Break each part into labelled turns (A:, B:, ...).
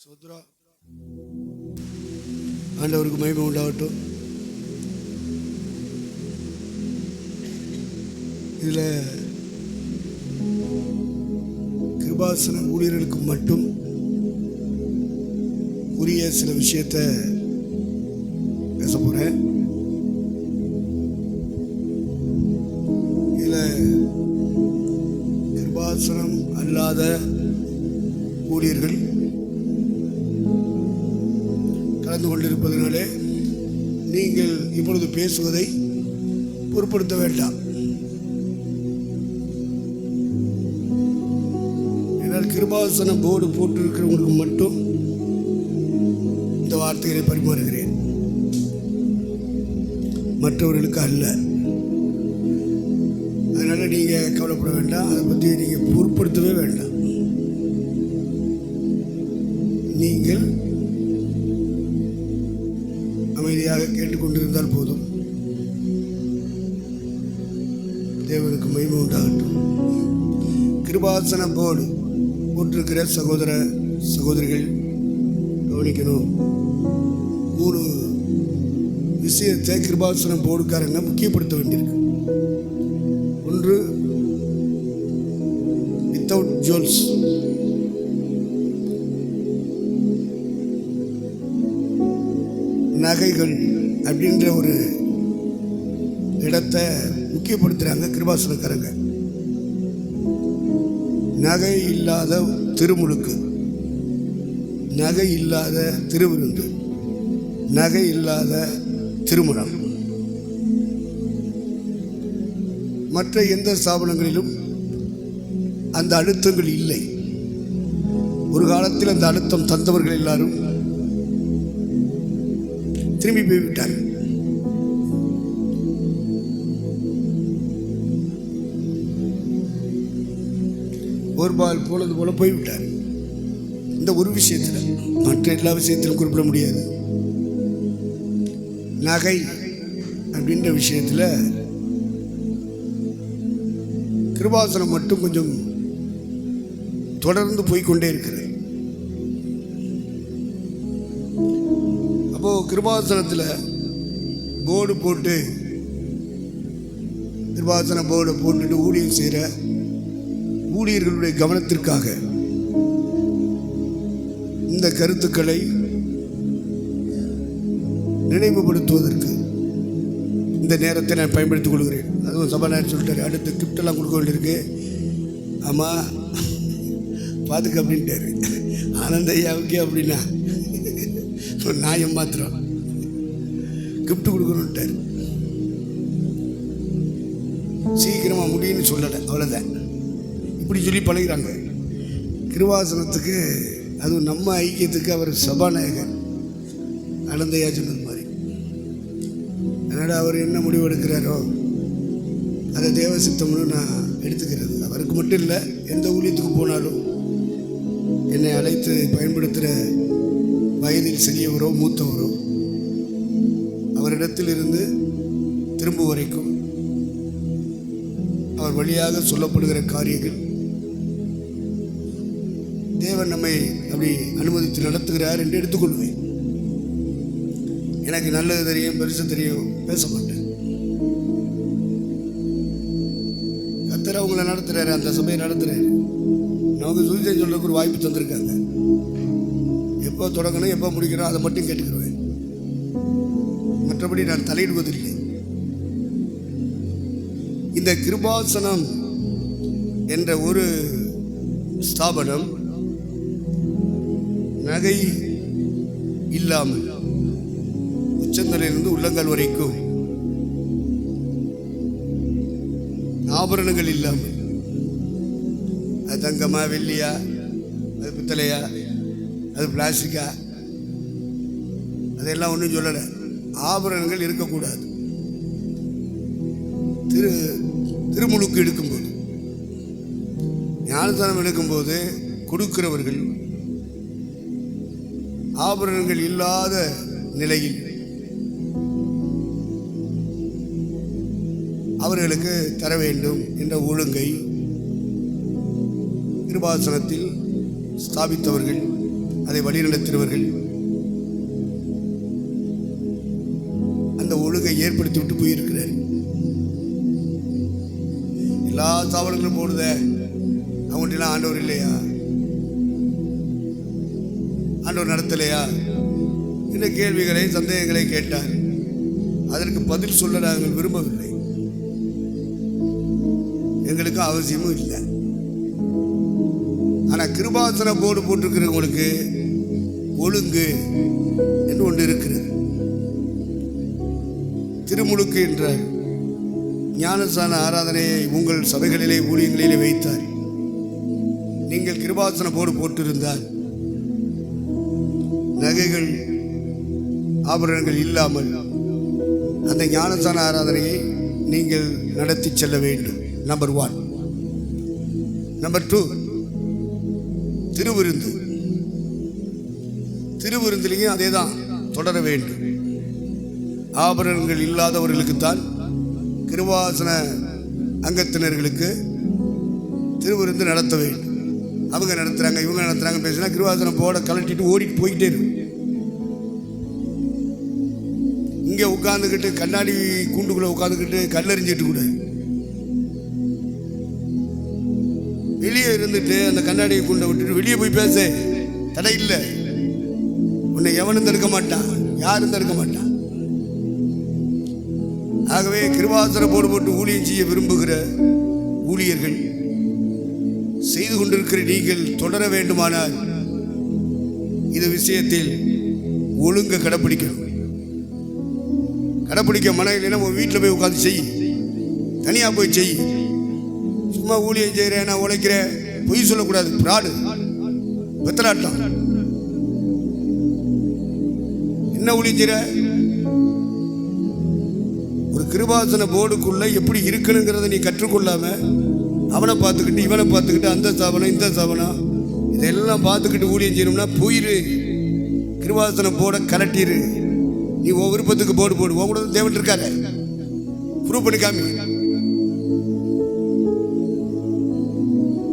A: சோத்ரா ஆண்டவருக்கு மகிமை உண்டாகட்டும். இதில் கிருபாசன ஊழியர்களுக்கு மட்டும் உரிய சில விஷயத்தை பேச போகிறேன். இதில் கிருபாசனம் அல்லாத ஊழியர்கள் கலந்து கொண்டிருப்பதனாலே நீங்கள் இப்பொழுது பேசுவதை பொருட்படுத்த வேண்டாம். ஏன்னால் கிருபாசன போர்டு போட்டிருக்கிறவங்களுக்கு மட்டும் இந்த வார்த்தைகளை பரிமாறுகிறேன், மற்றவர்களுக்கு அல்ல. அதனால் நீங்கள் கவலைப்பட வேண்டாம், அதை பற்றி நீங்கள் பொருட்படுத்தவே வேண்டாம். நீங்கள் அமைதியாக கேட்டுக்கொண்டிருந்தால் போதும். தேவனுக்கு மகிமை உண்டாகட்டும். கிருபாசன போர்டு போட்டிருக்கிற சகோதர சகோதரிகள் கவனிக்கணும். 3 விஷயத்தை கிருபாசன போர்டுக்காரங்க முக்கியப்படுத்த வேண்டியிருக்கு. ஒன்று, வித்தவுட் ஜுவல்ஸ். நகைகள் அப்படின்ற ஒரு இடத்தை முக்கியப்படுத்துகிறாங்க கிருபாசனக்காரங்க. நகை இல்லாத திருமுழுக்கு, நகை இல்லாத திருவிருந்து, நகை இல்லாத திருமணம். மற்ற எந்த ஸ்தாபனங்களிலும் அந்த அழுத்தங்கள் இல்லை. ஒரு காலத்தில் அந்த அழுத்தம் தந்தவர்கள் எல்லாரும் திரும்பி போய்விட்டார். ஒரு பால் போனது போல போய்விட்டார். இந்த ஒரு விஷயத்தில், மற்ற எல்லா விஷயத்திலும் குறிப்பிட முடியாது. நகை அப்படின்ற விஷயத்தில் கிருபாசனம் மட்டும் கொஞ்சம் தொடர்ந்து போய்கொண்டே இருக்கிறது. அப்போது கிருபாசனத்தில் போர்டு போட்டு, கிருபாசன போர்டை போட்டுட்டு ஊழியம் செய்கிற ஊழியர்களுடைய கவனத்திற்காக இந்த கருத்துக்களை நினைவுபடுத்துவதற்கு இந்த நேரத்தை நான் பயன்படுத்திக் கொள்கிறேன். அதுவும் சபாநாயகர் சொல்லிட்டாரு, அடுத்த கிஃப்டெல்லாம் கொடுக்க வேண்டியிருக்கு. ஆமாம் பார்த்துக்க அப்படின்ட்டாரு. ஆனந்த ஐயாவுக்கே அப்படின்னா நான் மாத்திரம் கிஃப்ட் கொடுக்கணுன்ட்டார். சீக்கிரமாக முடியும்னு சொல்லலை, அவ்வளோதான். இப்படி சொல்லி பழகிறாங்க கிருபாசனத்துக்கு. அதுவும் நம்ம ஐக்கியத்துக்கு அவர் சபாநாயகர் ஆனந்தையா சொன்னது மாதிரி. அதனால் அவர் என்ன முடிவு எடுக்கிறாரோ அதை தேவ சித்தம்னு நான் எடுத்துக்கிறது. அவருக்கு மட்டும் இல்லை, எந்த ஊழியத்துக்கு போனாலும் என்னை அழைத்து பயன்படுத்துகிற வயதில் சிறியவரோ மூத்தவரோ அவரிடத்தில் இருந்து திரும்ப வரைக்கும் அவர் வழியாக சொல்லப்படுகிற காரியங்கள் தேவன் நம்மை அப்படி அனுமதித்து நடத்துகிறார் என்று எடுத்துக்கொள்வேன். எனக்கு நல்லது தெரியும், பெருசு தெரியும், பேச மாட்டேன். கர்த்தர் அவங்கள நடத்துகிறாரு, அந்த சபையை நடத்துகிறாரு. நமக்கு சுவிசேஷம் சொல்றதுக்கு ஒரு வாய்ப்பு தந்திருக்காங்க. எப்போ தொடங்கணும், எப்போ முடிக்கணும், அதை மட்டும் கேட்டுக்கிடுவேன். மற்றபடி நான் தலையிடுவதில்லை. இந்த கிருபாசனம் என்ற ஒரு ஸ்தாபனம் நகை இல்லாமல் உச்சந்தலிலிருந்து உள்ளங்கால் வரைக்கும் ஆபரணங்கள் இல்லாமல், அது தங்கமா வெள்ளியா, அது பித்தளையா, அது பிளாஸ்டிக்கா, அதெல்லாம் ஒன்றும் சொல்லலை. ஆபரணங்கள் இருக்கக்கூடாது. திருமுழுக்கு எடுக்கும்போது, ஞானஸ்நானம் எடுக்கும்போது கொடுக்கிறவர்கள் ஆபரணங்கள் இல்லாத நிலையில் அவர்களுக்கு தர வேண்டும் என்ற ஒழுங்கை கிருபாசனத்தில் ஸ்தாபித்தவர்கள் அதை வழிநடத்துகிறவர்கள் அந்த ஒழுங்கை ஏற்படுத்தி விட்டு போயிருக்கிறார். எல்லா சாவல்களும் போடுத அவங்கள்ட்டெல்லாம் ஆண்டவர் இல்லையா, ஆண்டவர் நடத்தலையா இந்த கேள்விகளை சந்தேகங்களை கேட்டார். அதற்கு பதில் சொல்ல நாங்கள் விரும்பவில்லை, எங்களுக்கு அவசியமும் இல்லை. ஆனால் கிருபாசன போர்டு போட்டிருக்கிறவங்களுக்கு ஒழுங்கு என்று ஒன்று இருக்கிறது. திருமுழுக்கு என்ற ஞானஸ்நான ஆராதனையை உங்கள் சபைகளிலே ஊழியங்களிலே வைத்தார். நீங்கள் கிருபாசன போர்டு போட்டிருந்தால் நகைகள் ஆபரணங்கள் இல்லாமல் அந்த ஞானஸ்நான ஆராதனையை நீங்கள் நடத்தி செல்ல வேண்டும். நம்பர் 1. நம்பர் 2, திருவிருந்திலையும் அதே தான் தொடர வேண்டும். ஆபரணங்கள் இல்லாதவர்களுக்குத்தான், கிருபாசன அங்கத்தினர்களுக்கு திருவிருந்து நடத்த வேண்டும். அவங்க நடத்துகிறாங்க இவங்க நடத்துகிறாங்க பேசினா கிருபாசனம் போட கலட்டிட்டு ஓடிட்டு போய்கிட்டே இருக்கும். இங்கே உட்காந்துக்கிட்டு கண்ணாடி கூண்டுக்குள்ளே உட்காந்துக்கிட்டு கல்லறிஞ்சிட்டு கூட வெளியே இருந்துட்டு அந்த கண்ணாடி கூண்டை விட்டுட்டு வெளியே போய் பேச தடை இல்லை. உன்னை எவனும் தடுக்க மாட்டான், யாரும் தடுக்க மாட்டான். ஆகவே கிருபாசன போடு போட்டு ஊழியம் செய்ய விரும்புகிற ஊழியர்கள், செய்து கொண்டிருக்கிற நீங்கள் தொடர வேண்டுமானால் இந்த விஷயத்தில் ஒழுங்க கடைப்பிடிக்கணும். கடைப்பிடிக்க மன இல்லைன்னா உன் வீட்டில் போய் உட்காந்து செய், தனியாக போய் செய். சும்மா ஊழியம் செய்கிறேன், நான் உழைக்கிறேன், பொய் சொல்லக்கூடாது. பிராடு, வெத்தலாட்டம். என்ன ஊழியம் செய்கிற? ஒரு கிருபாசன போர்டுக்குள்ள எப்படி இருக்கணுங்கிறத நீ கற்றுக்கொள்ளாம அவனை பார்த்துக்கிட்டு இவனை பார்த்துக்கிட்டு அந்த சாபனம் இந்த சாபனம் இதெல்லாம் பார்த்துக்கிட்டு ஊழியம் செய்யணும்னா போயிரு. கிருபாசன போர்டை கலட்டிரு. நீ உன் விருப்பத்துக்கு போர்டு போடு. உன் கூட தேவன் இருக்காரு, ப்ரூவ் பண்ணி காமி.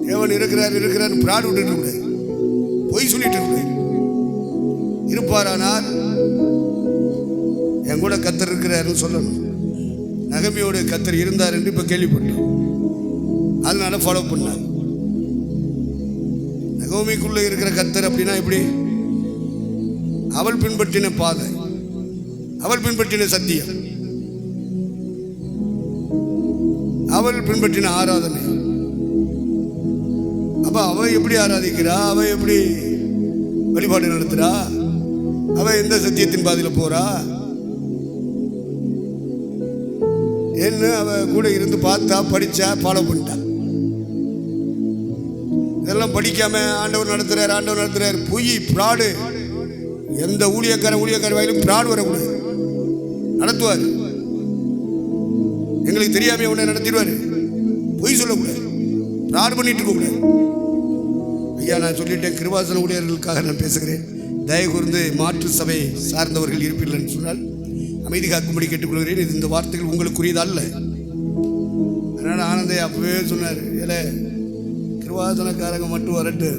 A: தேவன் இருக்கிறார் பிராடு விட்டுட்டு இருக்க, பொய் சொல்லிட்டு இருக்க. இருப்பாரானால் என் கூட கத்தர் இருக்கிறாருன்னு சொல்லணும். நகமியோட கத்தர் இருந்தார் என்று இப்போ கேள்விப்பட்டோம், அதனால ஃபாலோ பண்ணார். நகோமிக்குள்ள இருக்கிற கத்தர் அப்படின்னா எப்படி? அவள் பின்பற்றின பாதை, அவள் பின்பற்றின சத்தியம், அவள் பின்பற்றின ஆராதனை. அப்ப அவ எப்படி ஆராதிக்கிறா, அவ எப்படி வழிபாடு நடத்துறா, அவ எந்த சத்தியத்தின் பாதையில போறா என்ன அவ கூட இருந்து பார்த்தா, படிச்சா, ஃபாலோ பண்ணிட்டா. இதெல்லாம் படிக்காம ஆண்டவர் நடத்துறாரு பொய், பிராடு. எந்த ஊழியக்கார வாயிலும் பிராடு வரக்கூடாது. நடத்துவார், எங்களுக்கு தெரியாம உடனே நடத்திடுவார். பொய் சொல்லக்கூடாது, பிராடு பண்ணிட்டு இருக்க கூடாது. ஐயா, நான் சொல்லிட்டேன், கிருபாசன ஊழியர்களுக்காக நான் பேசுகிறேன். தயவு கூர்ந்து மாற்று சபை சார்ந்தவர்கள் இருப்பீர்கள் என்று சொன்னால் அமைதி காக்கும்படி கேட்டுக்கொள்கிறேன். இது இந்த வார்த்தைகள் உங்களுக்குரியது அல்ல. அதனால் ஆனந்தை அப்பவே சொன்னார், ஏலே கிருபாசனக்காரங்க மட்டும் வரட்டு,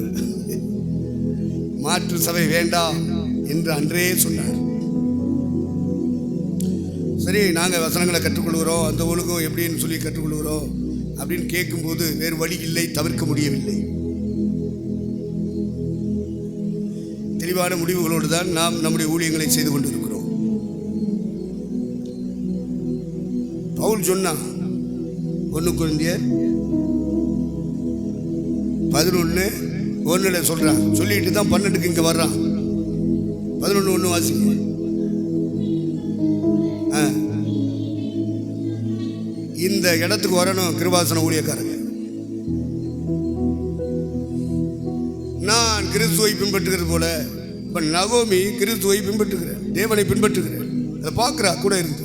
A: மாற்று சபை வேண்டாம் என்று அன்றே சொன்னார். சரி, நாங்கள் வசனங்களை கற்றுக்கொள்கிறோம், அந்த ஒழுங்கும் எப்படின்னு சொல்லி கற்றுக்கொள்கிறோம் அப்படின்னு கேட்கும்போது வேறு வழி இல்லை, தவிர்க்க முடியவில்லை. தெளிவான முடிவுகளோடு தான் நாம் நம்முடைய ஊழியங்களை செய்து கொண்டிருக்கிறோம். பவுல் சொன்னான் 1 கொரிந்தியர் 11:1 சொல்றான். சொல்லிட்டு தான் 12க்கு இங்க வர்றான். 11:1 வாசிங்க. இந்த இடத்துக்கு வரணும் கிருபாசன ஊழியக்காரங்க. நான் கிறிஸ்துவை பின்பற்றுகிறது போல இப்ப நகோமி கிறிஸ்துவை பின்பற்றுகிறேன், தேவனை பின்பற்றுகிறேன். அதை பார்க்கிறா கூட இருந்து.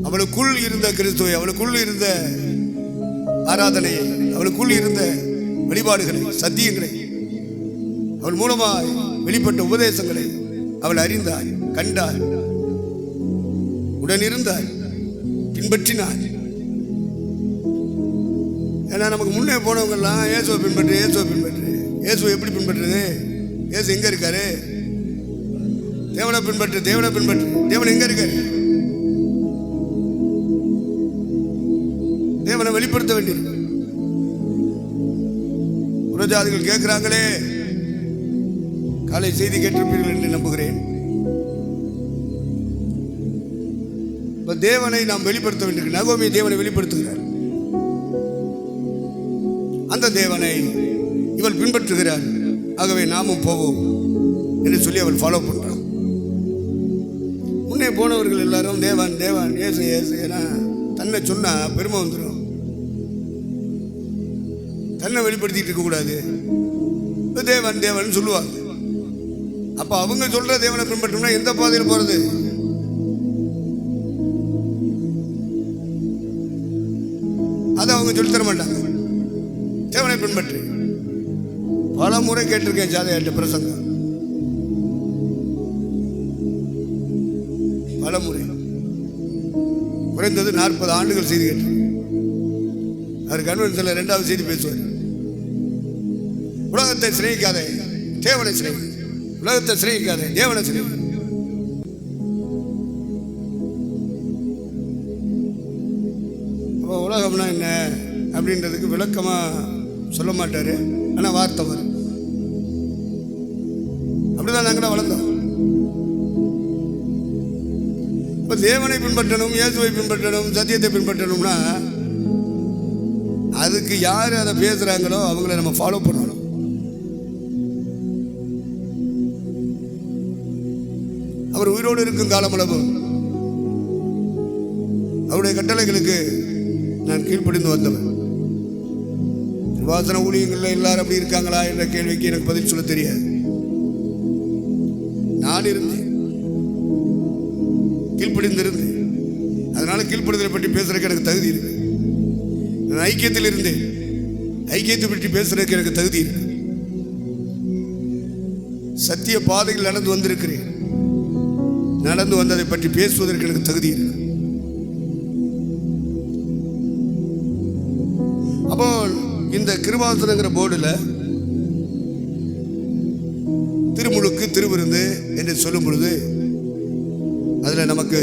A: அவளுக்குள் இருந்த கிறிஸ்துவை, அவளுக்குள் இருந்த ஆராதனையை, அவளுக்குள் இருந்த வழிபாடுகளை, சத்தியங்களை, அவள் மூலமாய் வெளிப்பட்ட உபதேசங்களை அவள் அறிந்தாள், கண்டாள், உடனிருந்தாள், பின்பற்றினாள். ஏன்னா நமக்கு முன்னே போனவங்கெல்லாம் இயேசுவை பின்பற்று, இயேசுவை பின்பற்று. இயேசுவை எப்படி பின்பற்றுறது? இயேசு எங்கே இருக்காரு? தேவனை பின்பற்று, தேவனை பின்பற்று. தேவன் எங்கே இருக்காரு? தேவனை வெளிப்படுத்த வேண்டியிருக்கு. புறஜாதிகள் கேட்கிறாங்களே, காலை செய்தி கேட்டிருப்பீர்கள் என்று நம்புகிறேன். தேவனை நாம் வெளிப்படுத்த வேண்டியிருக்கு. நகோமி தேவனை வெளிப்படுத்துகிறார். அந்த தேவனை இவள் பின்பற்றுகிறார். ஆகவே நாமும் போவோம் என்று சொல்லி அவள் ஃபாலோ பண்றான். முன்னே போனவர்கள் எல்லாரும் தேவன் தேவன் ஏசு ஏசு என தன்னை சொன்னா பெருமை வந்துடும். தன்னை வெளிப்படுத்திட்டு இருக்க கூடாது. தேவன் தேவன் சொல்லுவாங்க. அப்ப அவங்க சொல்ற தேவனை பின்பற்றோம்னா எந்த பாதையில் போறது? அதை அவங்க சொல்லித்தர மாட்டாங்க. தேவனை பின்பற்று. பல முறை கேட்டிருக்கேன் சாதையாட்ட பிரசங்கம், பல முறை, குறைந்தது 40 ஆண்டுகள் செய்தி கேட்டிருக்கேன். அவர் கன்வென்ஷன்ல 2வது செய்தி பேசுவார். உலகத்தை சிநேகிக்காதே, தேவனை சிநேகி. உலகத்தை சிநேகிக்காதே, தேவனை சிநேகி. அப்போ உலகம்னா என்ன அப்படின்றதுக்கு விளக்கமா சொல்ல மாட்டாரு. ஆனால் வார்த்தை வரும். அப்படிதான் நாங்கள் வளர்ந்தோம். இப்போ தேவனை பின்பற்றணும், இயேசுவை பின்பற்றணும், சத்தியத்தை பின்பற்றணும்னா அதுக்கு யார் அதை பேசுறாங்களோ அவங்கள நம்ம ஃபாலோ பண்ணணும். அவர் உயிரோடு இருக்கும் காலமளவு அவருடைய கட்டளைகளுக்கு நான் கீழ்ப்படிந்து வந்தவன். வாசன ஊழியங்கள்ல எல்லாரும் அப்படி இருக்காங்களா என்ற கேள்விக்கு எனக்கு பதில் சொல்ல தெரியாது. நான் இருந்தேன், கீழ்ப்படிந்திருந்தேன். அதனால கீழ்ப்படுதலை பற்றி பேசுறதுக்கு எனக்கு தகுதி இருக்கு. நான் ஐக்கியத்தில் இருந்தேன், ஐக்கியத்தை பற்றி பேசுறதுக்கு எனக்கு தகுதி இருக்கு. சத்திய பாதையில் நடந்து வந்திருக்கிறேன், நடந்து வந்ததை பற்றி பேசுவதற்கு எனக்கு தகுதி இருக்கு. அப்போ இந்த கிருபாசனங்கிற போர்டில் திருமுழுக்கு திருவிருந்து என்று சொல்லும் பொழுது அதில் நமக்கு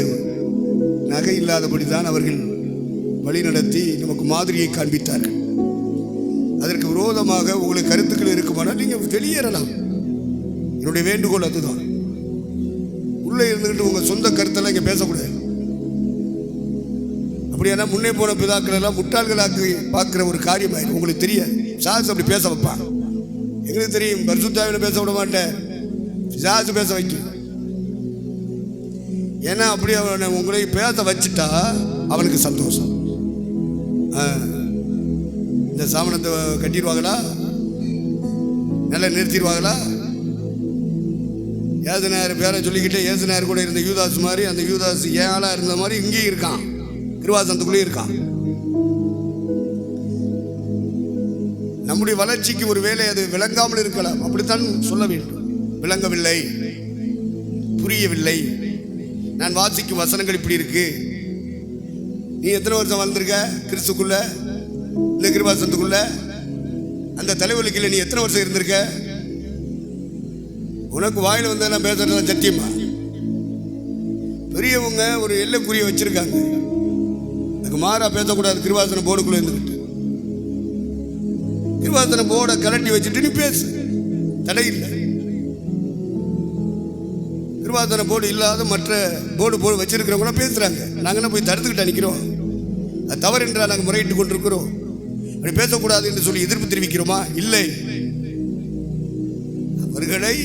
A: நகை இல்லாதபடி தான் அவர்கள் வழி நடத்தி நமக்கு மாதிரியை காண்பித்தார்கள். அதற்கு விரோதமாக உங்களுக்கு கருத்துக்கள் இருக்குமானால் நீங்கள் வெளியேறலாம். என்னுடைய வேண்டுகோள் அதுதான். உள்ளே இருந்துக்கிட்டு உங்கள் சொந்த கருத்தெல்லாம் இங்கே பேசக்கூடாது. அப்படியானா முன்னே போன பிதாக்கள் எல்லாம் முட்டாள்களாக்கி பார்க்குற ஒரு காரியம் ஆயிடும். உங்களுக்கு தெரியாது. சாஸ் அப்படி பேச வைப்பான். எங்களுக்கு தெரியும். பரிசுத்தாவில பேச விட மாட்டேன், சாஸ் பேச வைக்கும். ஏன்னா அப்படி அவனை உங்களை பேச வச்சுட்டா அவனுக்கு சந்தோஷம். இந்த சாமனத்தை கட்டிடுவாங்களா, நல்லா நிறுத்திடுவாங்களா? ஏசுநாயர் பேரை சொல்லிக்கிட்டே ஏசுநாயர் கூட இருந்த யூதாஸ் மாதிரி, அந்த யூதாஸ் ஏழா இருந்த மாதிரி இங்கேயும் இருக்கான், கிருபாசனத்துக்குள்ளேயும் இருக்கான். நம்முடைய வளர்ச்சிக்கு ஒரு வேலை அது விளங்காமல் இருக்கலாம். அப்படித்தான் சொல்ல வேண்டும். விளங்கவில்லை, புரியவில்லை, நான் வாசிக்கும் வசனங்கள் இப்படி இருக்கு. நீ எத்தனை வருஷம் வளர்ந்துருக்க கிறிஸ்துக்குள்ள, இந்த கிருபாசனத்துக்குள்ள, அந்த தலைவலிக்கல நீ எத்தனை வருஷம் இருந்திருக்க? உனக்கு வாயில் வந்ததெல்லாம் பேசுறதெல்லாம் சத்தியமா? பெரியவங்க ஒரு எல்லைக்குரிய வச்சிருக்காங்க. அதுக்கு மாறா பேசக்கூடாது. கிருபாசன போர்டுக்குள்ள இருந்துக்கிட்டு கிருபாசன போர்டை கலட்டி வச்சுட்டு நீ பேசு, தடை இல்லை. கிருபாசன போர்டு இல்லாத மற்ற போர்டு வச்சிருக்கிறவங்க பேசுறாங்க. நாங்கள் என்ன போய் தடுத்துக்கிட்டு நிற்கிறோம்? அது தவறு என்றால் நாங்கள் முறையிட்டு கொண்டிருக்கிறோம். அப்படி பேசக்கூடாது என்று சொல்லி எதிர்ப்பு தெரிவிக்கிறோமா? இல்லை. அவர்களை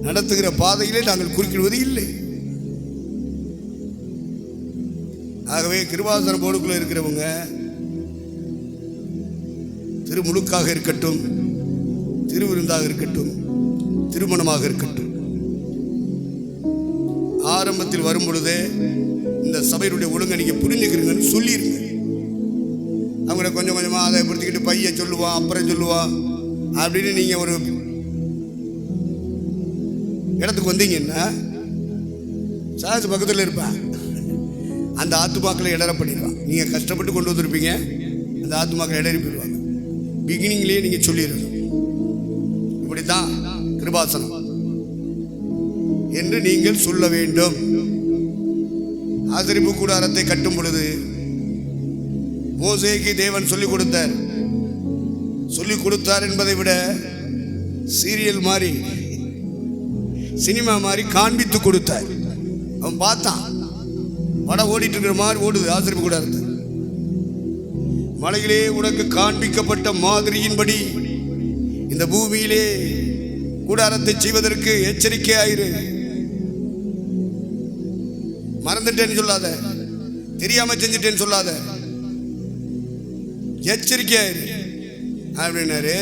A: நடத்துகிற பாதையிலே நாங்கள் குறுக்கிடுவது இல்லை. ஆகவே கிருபாசன போர்டுக்குள்ள இருக்கிறவங்க திருமுழுக்காக இருக்கட்டும், திருவிருந்தாக இருக்கட்டும், திருமணமாக இருக்கட்டும், ஆரம்பத்தில் வரும் பொழுதே இந்த சபையினுடைய ஒழுங்கை நீங்க புரிஞ்சுக்கிறீங்கன்னு சொல்லிருங்க. அவங்கள கொஞ்சம் கொஞ்சமா அதை படுத்திக்கிட்டு பையன் சொல்லுவான், அப்புறம் சொல்லுவான் அப்படின்னு நீங்க ஒரு இடத்துக்கு வந்தீங்கன்னா சாஸ் பக்கத்தில் இருப்பான். அந்த ஆத்துமாக்களை இடற பண்ணிடுவாங்க. நீங்கள் கஷ்டப்பட்டு கொண்டு வந்திருப்பீங்க, அந்த ஆத்துமாக்களை இடறி போயிடுவாங்க. பிகினிங்லேயே நீங்கள் சொல்லிடணும், இப்படி தான் கிருபாசனம் என்று நீங்கள் சொல்ல வேண்டும். ஆசரிப்பு கூடாரத்தை கட்டும் பொழுது மோசேக்கு தேவன் சொல்லிக் கொடுத்தார் என்பதை விட சீரியல் மாதிரி, சினிமா மாதிரி காண்பித்து கொடுத்தார். அவன் பார்த்தான், படம் ஓடிட்டு இருக்கிற மாதிரி ஓடுது ஆசரிப்பு கூடாரத்தை. மலையிலே உனக்கு காண்பிக்கப்பட்ட மாதிரியின்படி இந்த பூமியிலே கூடாரத்தை செய்வதற்கு எச்சரிக்கையாயிரு. மறந்துட்டேன்னு சொல்லாத, தெரியாம செஞ்சுட்டேன்னு சொல்லாத, எச்சரிக்கையாயிரு அப்படின்னாரு.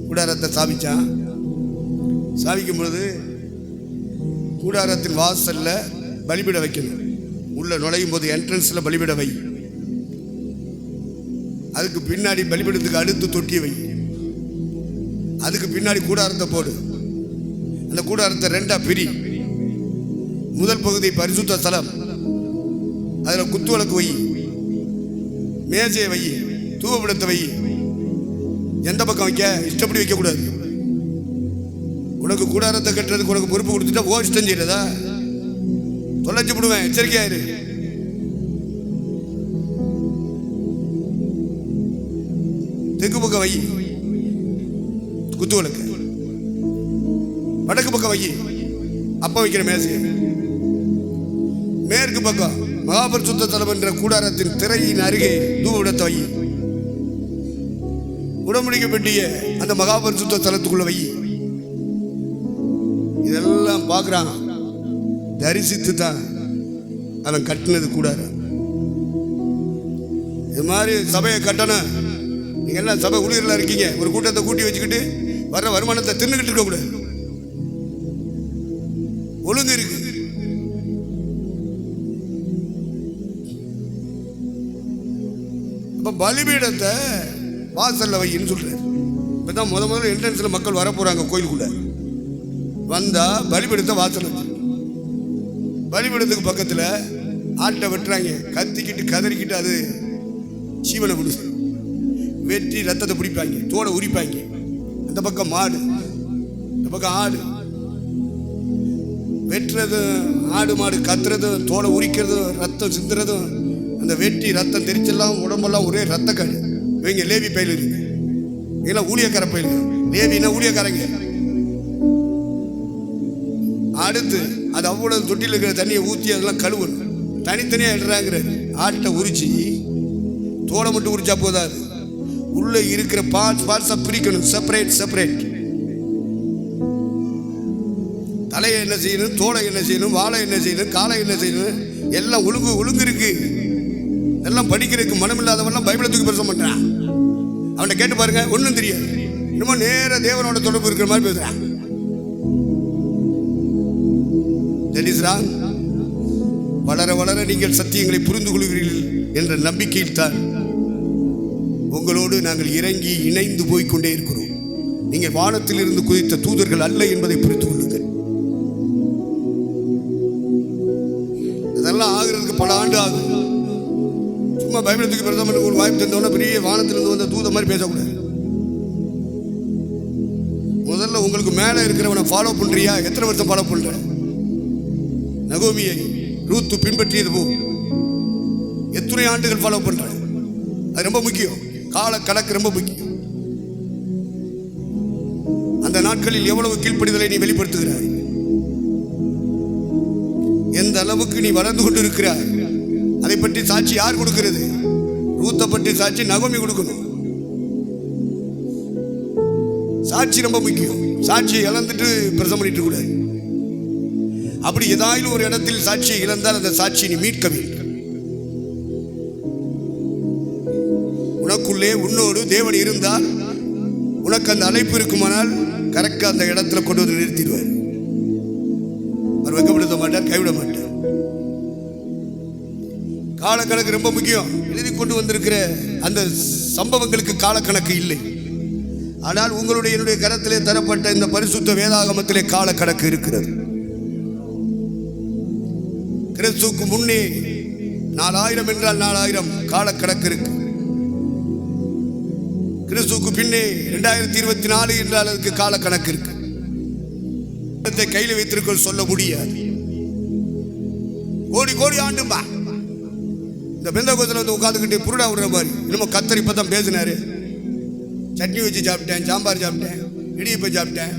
A: கூடாரத்தை சாவிச்சான். சாவிக்கும் பொழுது கூடாரத்தின் வாசல்ல பலிபீட வைக்கணும். உள்ள நுழையும் போது என்ட்ரன்ஸ்ல பலிபீட வை. அதுக்கு பின்னாடி பலிபீடத்துக்கு அடுத்து தொட்டியை வை. அதுக்கு பின்னாடி கூடாரத்தை போடு. அந்த கூடாரத்தை ரெண்டா பிரி. முதல் பகுதி பரிசுத்த ஸ்தலம், அதில் குத்துவிளக்கு வை, மேஜையை வை, தூவபீடத்தை வை. எந்த பக்கம் வைக்க? இஷ்டப்படி வைக்கக்கூடாது. உனக்கு கூடாரத்தை கட்டுறதுக்கு உனக்கு பொறுப்பு கொடுத்துட்டா ஓ இஷ்டம் செய்யறதா? தொலைச்சு விடுவேன், எச்சரிக்கையாயிரு. தெற்கு பக்கம் வை குத்துவிளக்கு, வடக்கு பக்கம் வை அப்ப வைக்கிற மேசை, மேற்கு பக்கம் மகாபரிசுத்த ஸ்தலம் என்ற கூடாரத்தின் திரையின் அருகே தூபத்தை வை. உடன்படிக்கை பெட்டிய அந்த மகாபரிசுத்த ஸ்தலத்துக்குள்ள வை. இதெல்லாம் பார்க்குறான், தரிசித்து தான் அவன் கட்டினது கூடாரம். இது மாதிரி சபையை கட்டணும். நீங்க எல்லாம் சபை ஊழியர்களா இருக்கீங்க, ஒரு கூட்டத்தை கூட்டி வச்சுக்கிட்டு வர்ற வருமானத்தை தின்னுக்கிட்டு இருக்க கூடாது. ஒழுங்கு இருக்கு. அப்ப பலிபீடத்தை வாசல்ல வைன்னு சொல்றாரு. இப்பதான் முதல்ல என்ட்ரன்ஸ்ல மக்கள் வர போறாங்க கோயிலுக்குள்ள. வந்தா பலிபீடத்தை வாசல் வச்சு, பலிபீடத்துக்கு பக்கத்துல ஆட்டை வெட்டுறாங்க, கத்திக்கிட்டு கதறிக்கிட்டு. அது சீவனை பிடிச்சு வெட்டி ரத்தத்தை பிடிப்பாங்க, தோலை உரிப்பாங்க. அந்த பக்கம் மாடு, இந்த பக்கம் ஆடு. வெட்டுறதும் ஆடு மாடு கத்துறதும் தோலை உரிக்கிறதும் ரத்தம் சிந்துறதும், அந்த வெட்டி ரத்தம் தெரிச்செல்லாம் உடம்பெல்லாம் ஒரே ரத்த காடு. இவங்க லேவி பயில இருக்கு, இதெல்லாம் ஊழியக்கார பயில. லேவினா ஊழியக்காரங்க. அடுத்து அது அவ்வளவு தொட்டியில் இருக்கிற தண்ணியை ஊற்றி அதெல்லாம் கழுவணும். தனித்தனியாக இடுறாங்கிறாரு. ஆட்டை உரிச்சு தோலை மட்டும் உரிச்சா போதாது, உள்ள இருக்கிற பார்ட்ஸை பிரிக்கணும். செப்பரேட். தலையை என்ன செய்யணும், தோலை என்ன செய்யணும், வாழை என்ன செய்யணும், காலை என்ன செய்யணும், எல்லாம் ஒழுங்கு இருக்கு. எல்லாம் படிக்கிறதுக்கு மனம் இல்லாதவெல்லாம் பைபிளை தூக்கி பேச மாட்டான். அவனை கேட்டு பாருங்க, ஒன்றும் தெரியாது. இன்னமும் நேர தேவனோட தொடர்பு இருக்கிற மாதிரி பேசுறான். That is wrong. வளர நீங்கள் சத்தியங்களை புரிந்து கொள்கிறீர்கள் என்ற நம்பிக்கையில் தான் உங்களோடு நாங்கள் இறங்கி இணைந்து போய்கொண்டே இருக்கிறோம். நீங்கள் வானத்தில் இருந்து குதித்த தூதர்கள் அல்ல என்பதை புரிந்து கொள்ளுங்கள். இதெல்லாம் ஆகிறதுக்கு பல ஆண்டு ஆகும். சும்மா பைபிளத்துக்கு பிரதமர் ஒரு வாய்ப்பு தந்தோன்னா பெரிய வானத்திலிருந்து வந்த தூத மாதிரி பேசக்கூடாது. முதல்ல உங்களுக்கு மேலே இருக்கிறவனை ஃபாலோ பண்றியா? எத்தனை வருஷம் ஃபாலோ பண்ற? நகோமியை ரூத்து பின்பற்றியது போ எத்தனை ஆண்டுகள் ஃபாலோ பண்ற? அது ரொம்ப முக்கியம். கால கணக்கு ரொம்ப முக்கியம். அந்த நாட்களில் எவ்வளவு கீழ்ப்படிதலை நீ வெளிப்படுத்துகிறாய், எந்த அளவுக்கு நீ வளர்ந்து கொண்டு இருக்கிறாய், அதை பற்றி சாட்சி யார் கொடுக்கிறது? ரூத்தை பற்றி சாட்சி நகோமி கொடுக்கணும். சாட்சி ரொம்ப முக்கியம். சாட்சியை இழந்துட்டு பிரசவம் பண்ணிட்டு கூடாது. அப்படி ஏதாயிலும் ஒரு இடத்தில் சாட்சியை இழந்தால் அந்த சாட்சியை நீ மீட்க வேண்டும். உனக்குள்ளே உன்னோடு தேவன் இருந்தால், உனக்கு அந்த அழைப்பு இருக்குமானால் கரெக்டாக அந்த இடத்துல கொண்டு வந்து நிறுத்திடுவார். அவர் வெட்கப்படுத்த மாட்டார், கைவிட மாட்டார். காலக்கணக்கு ரொம்ப முக்கியம். எழுதி கொண்டு வந்திருக்கிற அந்த சம்பவங்களுக்கு காலக்கணக்கு இல்லை. ஆனால் உங்களுடைய என்னுடைய கரத்திலே தரப்பட்ட இந்த பரிசுத்த வேதாகமத்திலே காலக்கணக்கு இருக்கிறது. கிறிஸ்துவுக்கு முன்னே 4000 என்றால் 4000 காலக்கணக்கு இருக்கு. கிறிஸ்துவுக்கு பின்னே 2024 என்றால் அதுக்கு காலக்கணக்கு இருக்கு. கையில் வைத்திருக்க சொல்ல முடியாது. கோடி கோடி ஆண்டும்பா. இந்த பெந்தகோஸ்துல வந்து உட்காந்துக்கிட்டு புருடா விடுற மாதிரி இன்னும் கத்தர் இப்பதான் பேசினாரு. சட்னி வச்சு சாப்பிட்டேன், சாம்பார் சாப்பிட்டேன், இடியப்பம் சாப்பிட்டேன்,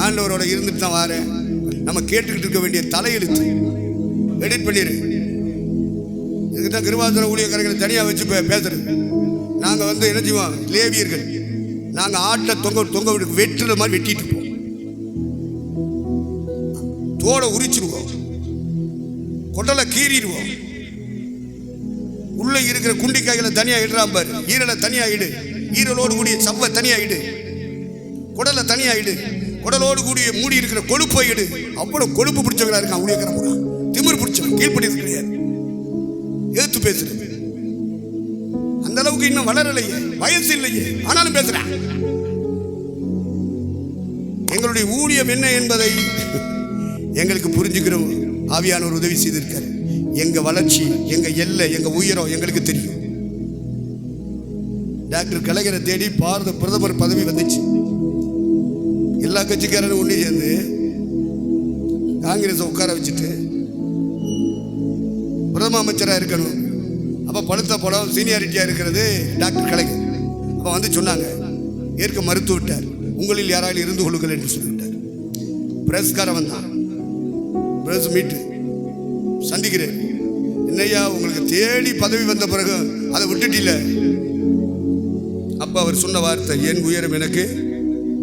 A: ஆண்டவரோட இருந்துட்டு தான் வாரேன். நம்ம கேட்டுக்கிட்டு இருக்க வேண்டிய தலையெழுத்து எடிட் பண்ணிடு. இதுக்குதான் கிருபாசன ஊழியக்காரர்களை தனியாக வச்சு பேசுறது. நாங்கள் வந்து என்ன செய்வோம், லேவியர்கள் நாங்கள் ஆட்டை தொங்க வெட்டுற மாதிரி வெட்டிட்டு இருப்போம். தோலை உரிச்சிருவோம், கொட்டலை கீறிடுவோம். உள்ள இருக்கிற குண்டிக்காய்களை தனியா இடுறான் பாரு, ஈரலை தனியா இடு, ஈரலோடு கூடிய சவ்வை தனியா இடு, குடலை தனியா இடு, குடலோடு கூடிய மூடி இருக்கிற கொழுப்பை இடு. அவ்வளவு கொழுப்பு பிடிச்சவங்களா இருக்கான் ஊழியக்காரன். திமிர் பிடிச்சவன், கீழ்ப்படியது கிடையாது, எதிர்த்து பேசுறது. அந்த அளவுக்கு இன்னும் வளரலையே, வயசு இல்லையே, ஆனாலும் பேசுறேன். எங்களுடைய ஊழியம் என்ன என்பதை எங்களுக்கு புரிஞ்சுக்கிறோம். ஆவியானவர் உதவி செய்திருக்காரு. எங்க வளர்ச்சி, எங்க எல்லை, எங்க உயரம் எங்களுக்கு தெரியும். டாக்டர் கலைஞரை தேடி பாரத பிரதமர் பதவி வந்துச்சு. எல்லா கட்சிக்காரரும் ஒண்ணு சேர்ந்து காங்கிரஸ் உட்கார வச்சுட்டு பிரதம அமைச்சராக இருக்கணும். அப்ப பழுத்த படம் சீனியாரிட்டியா இருக்கிறது டாக்டர் கலைஞர். அப்ப வந்து சொன்னாங்க, ஏற்க மறுத்து விட்டார். உங்களில் யாராலும் இருந்து கொள்ளுங்கள் என்று சொல்லிவிட்டார். பிரஸ்கார வந்தான், பிரஸ் மீட்டு சந்திக்கிறேன். என்னையா உங்களுக்கு தேடி பதவி வந்த பிறகு அதை விட்டுட்டில? அப்ப அவர் சொன்ன வார்த்தை, என் உயரம் எனக்கு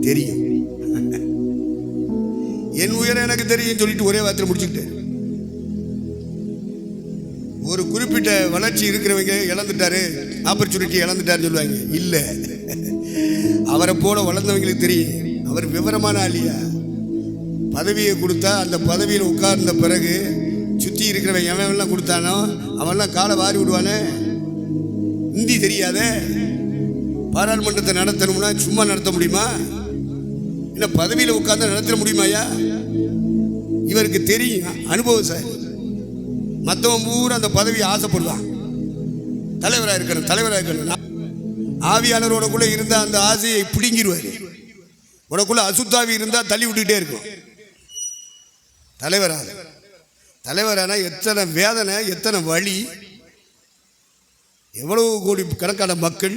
A: தெரியும். என் உயரம் எனக்கு தெரியும் சொல்லிட்டு ஒரே வார்த்தை முடிச்சுக்கிட்டேன். ஒரு குறிப்பிட்ட வளர்ச்சி இருக்கிறவங்க இழந்துட்டாரு, ஆப்பர்ச்சுனிட்டி இழந்துட்டாரு சொல்லுவாங்க. இல்ல, அவரை போல வளர்ந்தவங்களுக்கு தெரியும் அவர் விவரமான ஆளியா. பதவியை கொடுத்தா அந்த பதவியில் உட்கார்ந்த பிறகு சுற்றி இருக்கிறவன் எவன்லாம் கொடுத்தானோ அவன்லாம் காலை வாரி விடுவானே. ஹிந்தி தெரியாத பாராளுமன்றத்தை நடத்தணும்னா சும்மா நடத்த முடியுமா? இல்லை பதவியில் உட்கார்ந்து நடத்த முடியுமாயா? இவருக்கு தெரியும், அனுபவம் சார். மற்றவன் பூரா அந்த பதவியை ஆசைப்படுவான், தலைவராக இருக்கணும் தலைவராக இருக்கணும். ஆவியானவரோடக்குள்ள இருந்தால் அந்த ஆசையை பிடுங்கிடுவார். உனக்குள்ள அசுத்தாவி இருந்தால் தள்ளி விட்டுக்கிட்டே இருக்கும். தலைவரான எத்தனை வேதனை, எத்தனை வழி, எவ்வளவு கோடி கணக்கான மக்கள்.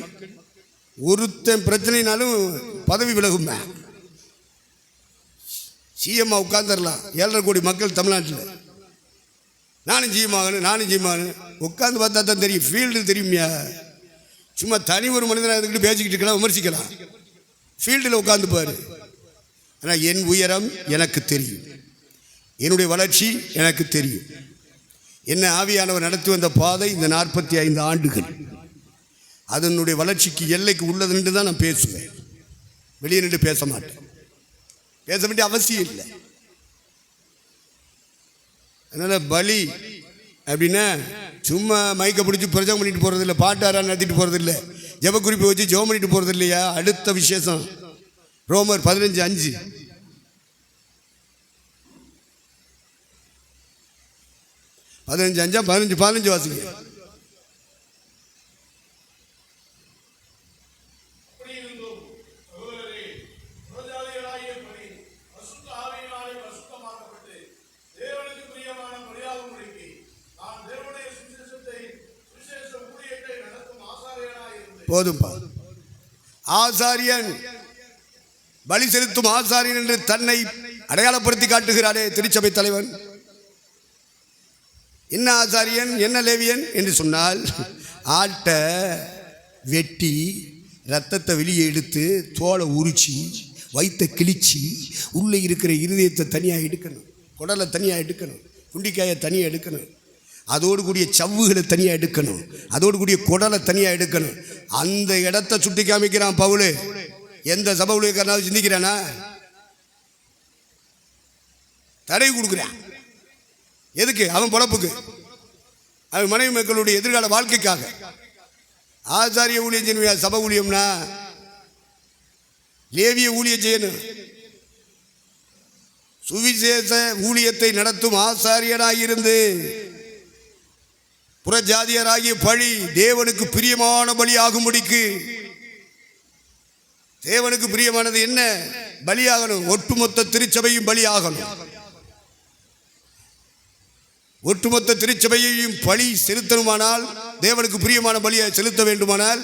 A: ஒருத்தன் பிரச்சனைனாலும் பதவி விலகும். சிஎம்மா உட்கார்ந்துடலாம். 7.5 கோடி மக்கள் தமிழ்நாட்டில். நானும் ஜிஎம்மாகணும் உட்காந்து பார்த்தா தான் தெரியும், ஃபீல்டு தெரியுமியா. சும்மா தனி ஒரு மனிதனாக இருந்துக்கிட்டு பேசிக்கிட்டு இருக்கலாம், விமர்சிக்கலாம். ஃபீல்டில் உட்காந்து பாரு. ஆனால் என் உயரம் எனக்கு தெரியும், என்னுடைய வளர்ச்சி எனக்கு தெரியும். என்ன ஆவியானவர் நடத்தி வந்த பாதை இந்த 45 ஆண்டுகள், அதனுடைய வளர்ச்சிக்கு எல்லைக்கு உள்ளதுன்னு தான் நான் பேசுவேன். வெளியே நின்று பேச மாட்டேன், பேச வேண்டிய அவசியம் இல்லை. அதனால் பலி அப்படின்னா சும்மா மைக்கை பிடிச்சி பிரச்சனை பண்ணிட்டு போகிறது இல்லை, பாட்டாரா நடத்திட்டு போகிறது இல்லை, ஜெப குறிப்பை வச்சு ஜெபம் பண்ணிட்டு போகிறது இல்லையா. அடுத்த விசேஷம் ரோமர் 15:5. பதினஞ்சு வாசிங்க. போதும்பா. ஆசாரியன், பலி செலுத்தும் ஆசாரியன் என்று தன்னை அடையாளப்படுத்தி காட்டுகிறாரே திருச்சபை தலைவன். என்ன ஆசாரியன், என்ன லேவியன் என்று சொன்னால், ஆட்டை வெட்டி ரத்தத்தை வெளியே எடுத்து தோலை உரிச்சி வயிற்றை கிழிச்சி உள்ளே இருக்கிற இருதயத்தை தனியாக எடுக்கணும், குடலை தனியாக எடுக்கணும், குண்டிக்காயை தனியாக எடுக்கணும், அதோடு கூடிய சவ்வுகளை தனியாக எடுக்கணும், அதோடு கூடிய குடலை தனியாக எடுக்கணும். அந்த இடத்தை சுட்டி காமிக்கிறான் பவுல். எந்த சபை ஊழியக்காரனாவது சிந்திக்கிறானா? தடை கொடுக்குறான். எதுக்கு? அவன் பொழப்புக்கு, அவன் மனைவி மக்களுடைய எதிர்கால வாழ்க்கைக்காக. ஆசாரிய ஊழியம் செய்யணும். சபை ஊழியம்னா லேவிய ஊழியம் செய்யணும். சுவிசேஷ ஊழியத்தை நடத்தும் ஆசாரியனாக இருந்து புறஜாதியராகிய பழி தேவனுக்கு பிரியமான பலியாகும்படிக்கு. தேவனுக்கு பிரியமானது என்ன? பலியாகணும். ஒட்டுமொத்த திருச்சபையும் பலியாகணும். ஒட்டுமொத்த திருச்சபையையும் பலி செலுத்தணுமானால், தேவனுக்கு பிரியமான பலியை செலுத்த வேண்டுமானால்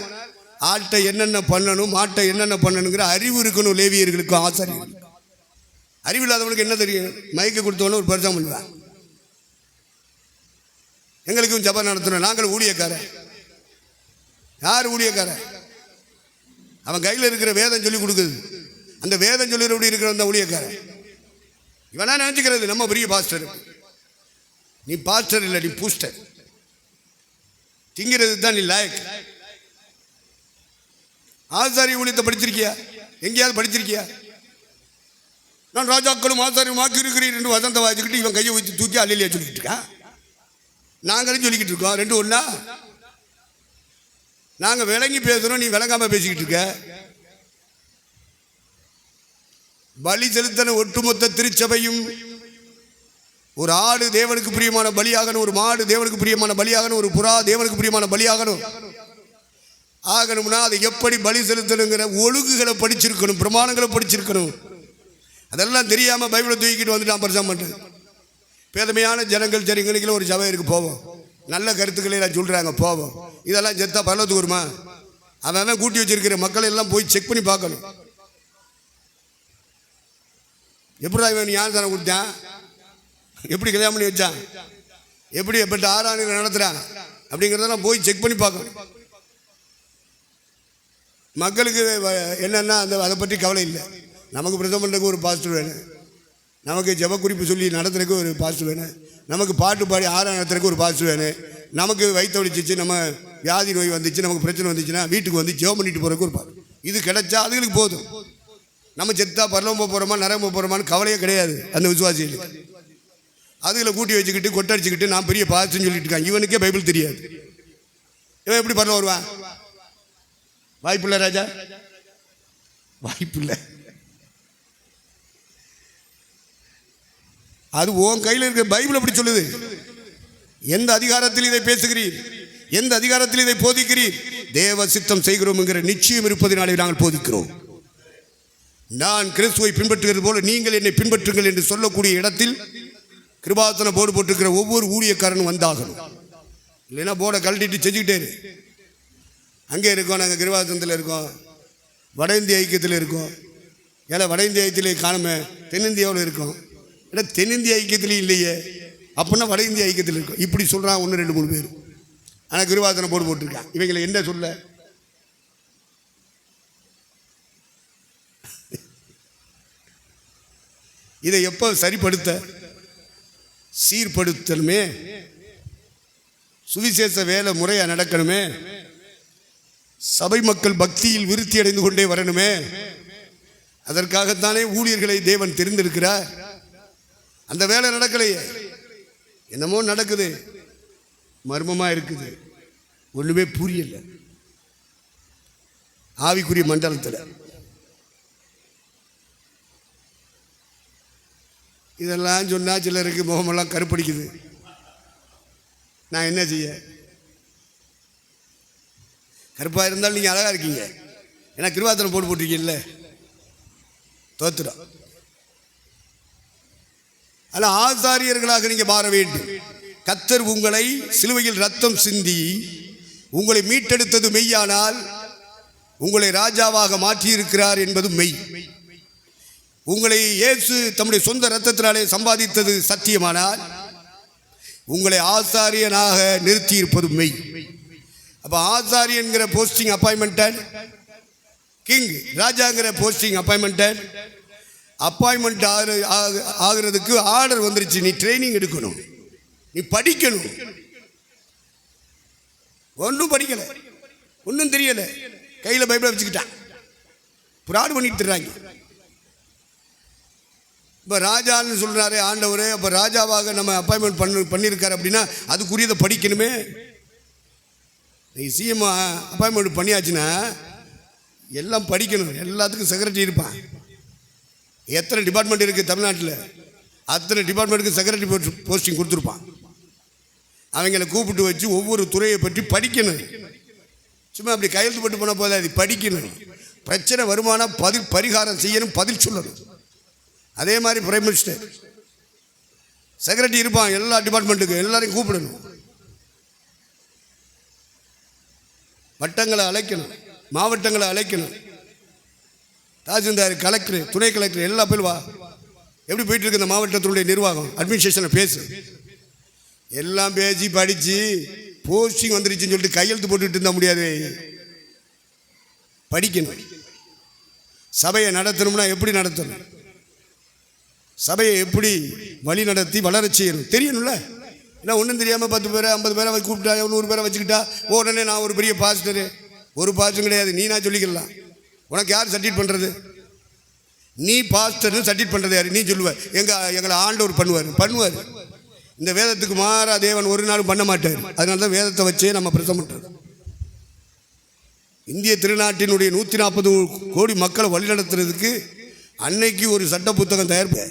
A: ஆட்டை என்னென்ன பண்ணணும், மாட்டை என்னென்ன பண்ணணுங்கிற அறிவு இருக்கணும். லேவியர்களுக்கும் ஆசாரியர்களுக்கும். அறிவு இல்லாதவனுக்கு என்ன தெரியும்? மயக்க கொடுத்தவன ஒரு பரிசம் பண்ணுவான். எங்களுக்கும் ஜபம் நடத்தணும். நாங்கள் ஊழியக்காரன். யார் ஊழியக்காரன்? அவன் கையில் இருக்கிற வேதம் சொல்லி கொடுக்குது. அந்த வேதம் சொல்லிறபடி இருக்கிற அந்த ஊழியக்காரன். இவனா நினைச்சுக்கிறது நம்ம பெரிய பாஸ்டர். நீ பாஸ்டர் இல்லை, நீ பூஸ்டர். திங்கிறது தான் நீ லாயக். ஆசாரிய ஊழியத்தை படிச்சிருக்கியா? எங்கேயாவது படிச்சிருக்கியா? நான் ராஜாக்களும் ஆசாரியும் வாக்கு இருக்கிறீர் என்று வசந்த வாய்ச்சிக்கிட்டு இவன் கையை வச்சு தூக்கி அல்லையா சொல்லிக்கிட்டு இருக்கான். நாங்களும் சொல்லிக்கிட்டு இருக்கோம். ரெண்டு ஒன்றா? நாங்கள் விளங்கி பேசுகிறோம், நீ விளங்காமல் பேசிக்கிட்டு இருக்க. பலி செலுத்தின ஒட்டுமொத்த திருச்சபையும் ஒரு ஆடு தேவனுக்கு பிரியமான பலியாகணும், ஒரு மாடு தேவனுக்கு பிரியமான பலியாகணும், ஒரு புறா தேவனுக்கு பிரியமான பலியாகணும். ஆகணும்னா அதை எப்படி பலி செலுத்தணுங்கிற ஒழுங்குகளை படிச்சிருக்கணும், பிரமாணங்களை படிச்சிருக்கணும். அதெல்லாம் தெரியாமல் பைபிளை தூக்கிட்டு வந்துட்டான் பரிசம் பண்ணுறது. பேதமையான ஜனங்கள் சரிங்களுக்கு ஒரு சபை இருக்கு, போவோம். நல்ல கருத்துக்களை எல்லாம் சொல்கிறாங்க, போவோம். இதெல்லாம் செத்தா பரலத்துக்கு வருமா? அவன் கூட்டி வச்சிருக்கிற மக்களை எல்லாம் போய் செக் பண்ணி பார்க்கணும். எப்படா இவன் ஞானதானம் கொடுத்தான், எப்படி கல்யாணம் பண்ணி வச்சான், எப்படி எப்பட்ட ஆராதனை நடத்துகிறான் அப்படிங்கிறதெல்லாம் போய் செக் பண்ணி பார்க்கணும். மக்களுக்கு என்னென்னா அதை பற்றி கவலை இல்லை. நமக்கு பிரசவம் பண்ணுறதுக்கு ஒரு பாஸ்டர் வேணும், நமக்கு ஜப குறிப்பு சொல்லி நடத்துறதுக்கு ஒரு பாஸ்டர் வேணும், நமக்கு பாட்டு பாடி ஆராதனை நடத்துறதுக்கு ஒரு பாஸ்டர் வேணும், நமக்கு வயிற்று வலிச்சிச்சு, நம்ம வியாதி நோய் வந்துச்சு, நமக்கு பிரச்சனை வந்துச்சுன்னா வீட்டுக்கு வந்து ஜெபம் பண்ணிட்டு போகிறதுக்கு ஒரு பாஸ்டர். இது கிடைச்சா அதுகளுக்கு போதும். நம்ம செத்தா பரலோகம் போகிறோமா நரகம் போகிறோமான்னு கவலையே கிடையாது அந்த விசுவாசிகளுக்கு. அதுகளை கூட்டி வச்சுக்கிட்டு கொட்டடிச்சுக்கிட்டு நான் பெரிய பாஸ்டர்னு சொல்லிட்டு இருக்கான். இவனுக்கே பைபிள் தெரியாது. இவன் எப்படி பரலோகம் வருவான்? வாய்ப்பில்லை ராஜா, வாய்ப்பில்லை. அது உன் கையில் இருக்க பைபிள் அப்படி சொல்லுது. எந்த அதிகாரத்தில் இதை பேசுகிறீர், எந்த அதிகாரத்தில் இதை போதிக்கிறீர்? தேவ சித்தம் செய்கிறோம் என்கிற நிச்சயம் இருப்பதினாலே நாங்கள் போதிக்கிறோம். நான் கிறிஸ்துவை பின்பற்றுகிறது போல நீங்கள் என்னை பின்பற்றுங்கள் என்று சொல்லக்கூடிய இடத்தில் கிருபாசன போர்டு போட்டிருக்கிற ஒவ்வொரு ஊழியக்காரனும் வந்தாகணும். இல்லைன்னா போர்டை கழட்டிட்டு செஞ்சுக்கிட்டே இரு. அங்கே இருக்கோம், நாங்கள் கிருபாசனத்தில் இருக்கோம், வட இந்திய ஐக்கியத்தில் இருக்கோம். ஏன்னா வட இந்திய ஐக்கியத்திலே காணுமே, தென்னிந்தியாவில் இருக்கோம். ஏன்னா தென்னிந்திய ஐக்கியத்திலையும் இல்லையே, அப்படின்னா வட இந்திய ஐக்கியத்தில் இருக்கும். இப்படி சொல்கிறான் 1 2 3 பேர். ஆனால் கிருபாசன போர்டு போட்டிருக்கான். இவங்களை என்ன சொல்ல? இதை எப்போ சரிப்படுத்த சீர்படுத்தணுமே, சுவிசேஷ வேலை முறையாக நடக்கணுமே, சபை மக்கள் பக்தியில் விருத்தி அடைந்து கொண்டே வரணுமே. அதற்காகத்தானே ஊழியர்களை தேவன் தெரிந்திருக்கிறார். அந்த வேலை நடக்கலையே, என்னமோ நடக்குது, மர்மமாக இருக்குது, ஒன்றுமே புரியல. ஆவிக்குரிய மண்டலத்தில் இதெல்லாம் சொன்னால் சிலருக்கு முகமெல்லாம் கருப்படிக்குது. நான் என்ன செய்ய? கருப்பாக இருந்தாலும் நீங்கள் அழகாக இருக்கீங்க. ஏன்னா கிருபாசனம் போட்டிருக்கீங்கல்ல, தோத்துடும். ஆனால் ஆசாரியர்களாக நீங்கள் மாற வேண்டும். கர்த்தர் உங்களை சிலுவையில் ரத்தம் சிந்தி உங்களை மீட்டெடுத்தது மெய்யானால் உங்களை ராஜாவாக மாற்றியிருக்கிறார் என்பது மெய். உங்களை இயேசு தம்முடைய சொந்த இரத்தத்தினாலே சம்பாதித்தது சத்தியமானால் உங்களை ஆசாரியனாக நிறுத்தி இருப்பது மெய். அப்போ ஆசாரியங்கிற போஸ்டிங் அப்பாயின்மெண்டட், கிங் ராஜாங்கிற போஸ்டிங் அப்பாயின்மெண்டட். அப்பாயின்மெண்ட் ஆகிறதுக்கு ஆர்டர் வந்துருச்சு. நீ ட்ரைனிங் எடுக்கணும், நீ படிக்கணும். ஒன்றும் படிக்கலை, ஒன்றும் தெரியலை, கையில் பைபிளை வச்சுக்கிட்டான், புராடு பண்ணிட்டு இருக்காங்க. இப்போ ராஜான்னு சொல்கிறாரு ஆண்டவர். அப்போ ராஜாவாக நம்ம அப்பாயின்மெண்ட் பண்ணியிருக்காரு அப்படின்னா அதுக்குரியதை படிக்கணுமே. நீ சிஎம் அப்பாயின்மெண்ட் பண்ணியாச்சுன்னா எல்லாம் படிக்கணும். எல்லாத்துக்கும் செக்ரட்டரி இருப்பான். எத்தனை டிபார்ட்மெண்ட் இருக்குது தமிழ்நாட்டில், அத்தனை டிபார்ட்மெண்ட்டுக்கு செக்ரட்டரி போஸ்டிங் கொடுத்துருப்பான். அவங்கள கூப்பிட்டு வச்சு ஒவ்வொரு துறையை பற்றி படிக்கணும். சும்மா அப்படி கையெழுத்து போட்டு போன போது அது படிக்கணும். பிரச்சனை வருமானம் பரிகாரம் செய்யணும், பதில் சொல்லணும். அதே மாதிரி பிரைம் மினிஸ்டர் செக்ரட்டரி இருப்பான், எல்லா டிபார்ட்மெண்ட்டுக்கும் எல்லாரையும் கூப்பிடணும். வட்டங்களை அழைக்கணும், மாவட்டங்களை அழைக்கணும், தாசில்தார், கலெக்டர், துணை கலெக்டர் எல்லா பேரும் வா. எப்படி போயிட்டு இருக்கு இந்த மாவட்டத்தினுடைய நிர்வாகம், அட்மினிஸ்ட்ரேஷனை பேசு. எல்லாம் பேசி படித்து போஸ்டிங் வந்துருச்சுன்னு சொல்லிட்டு கையெழுத்து போட்டுட்டு இருந்தால் முடியாது. படிக்கணும். சபையை நடத்தணும்னா எப்படி நடத்தணும், சபையை எப்படி வழி நடத்தி வளர செய்யணும் தெரியணும்ல. இல்லை ஒன்றும் தெரியாமல் 10 பேரை 50 பேரை கூப்பிட்டா 100 பேரை வச்சுக்கிட்டா உடனே நான் ஒரு பெரிய பாஸ்டரு. ஒரு பாஸ்டரும் கிடையாது, நீ நான் சொல்லிக்கலாம். உனக்கு யார் சர்டிஃபிகேட் பண்ணுறது? நீ பாஸ்டர்னு சர்டிஃபிகேட் பண்ணுறது யார்? நீ சொல்லுவார். எங்களை ஆண்டவர் பண்ணுவார். இந்த வேதத்துக்கு மாறா தேவன் ஒரு நாளும் பண்ண மாட்டார். அதனால தான் வேதத்தை வச்சே நம்ம பிரசவம் பண்ணுறது. இந்திய திருநாட்டினுடைய 140 கோடி மக்களை வழிநடத்துறதுக்கு அன்னைக்கு ஒரு சட்ட புத்தகம் தயாரிப்பு.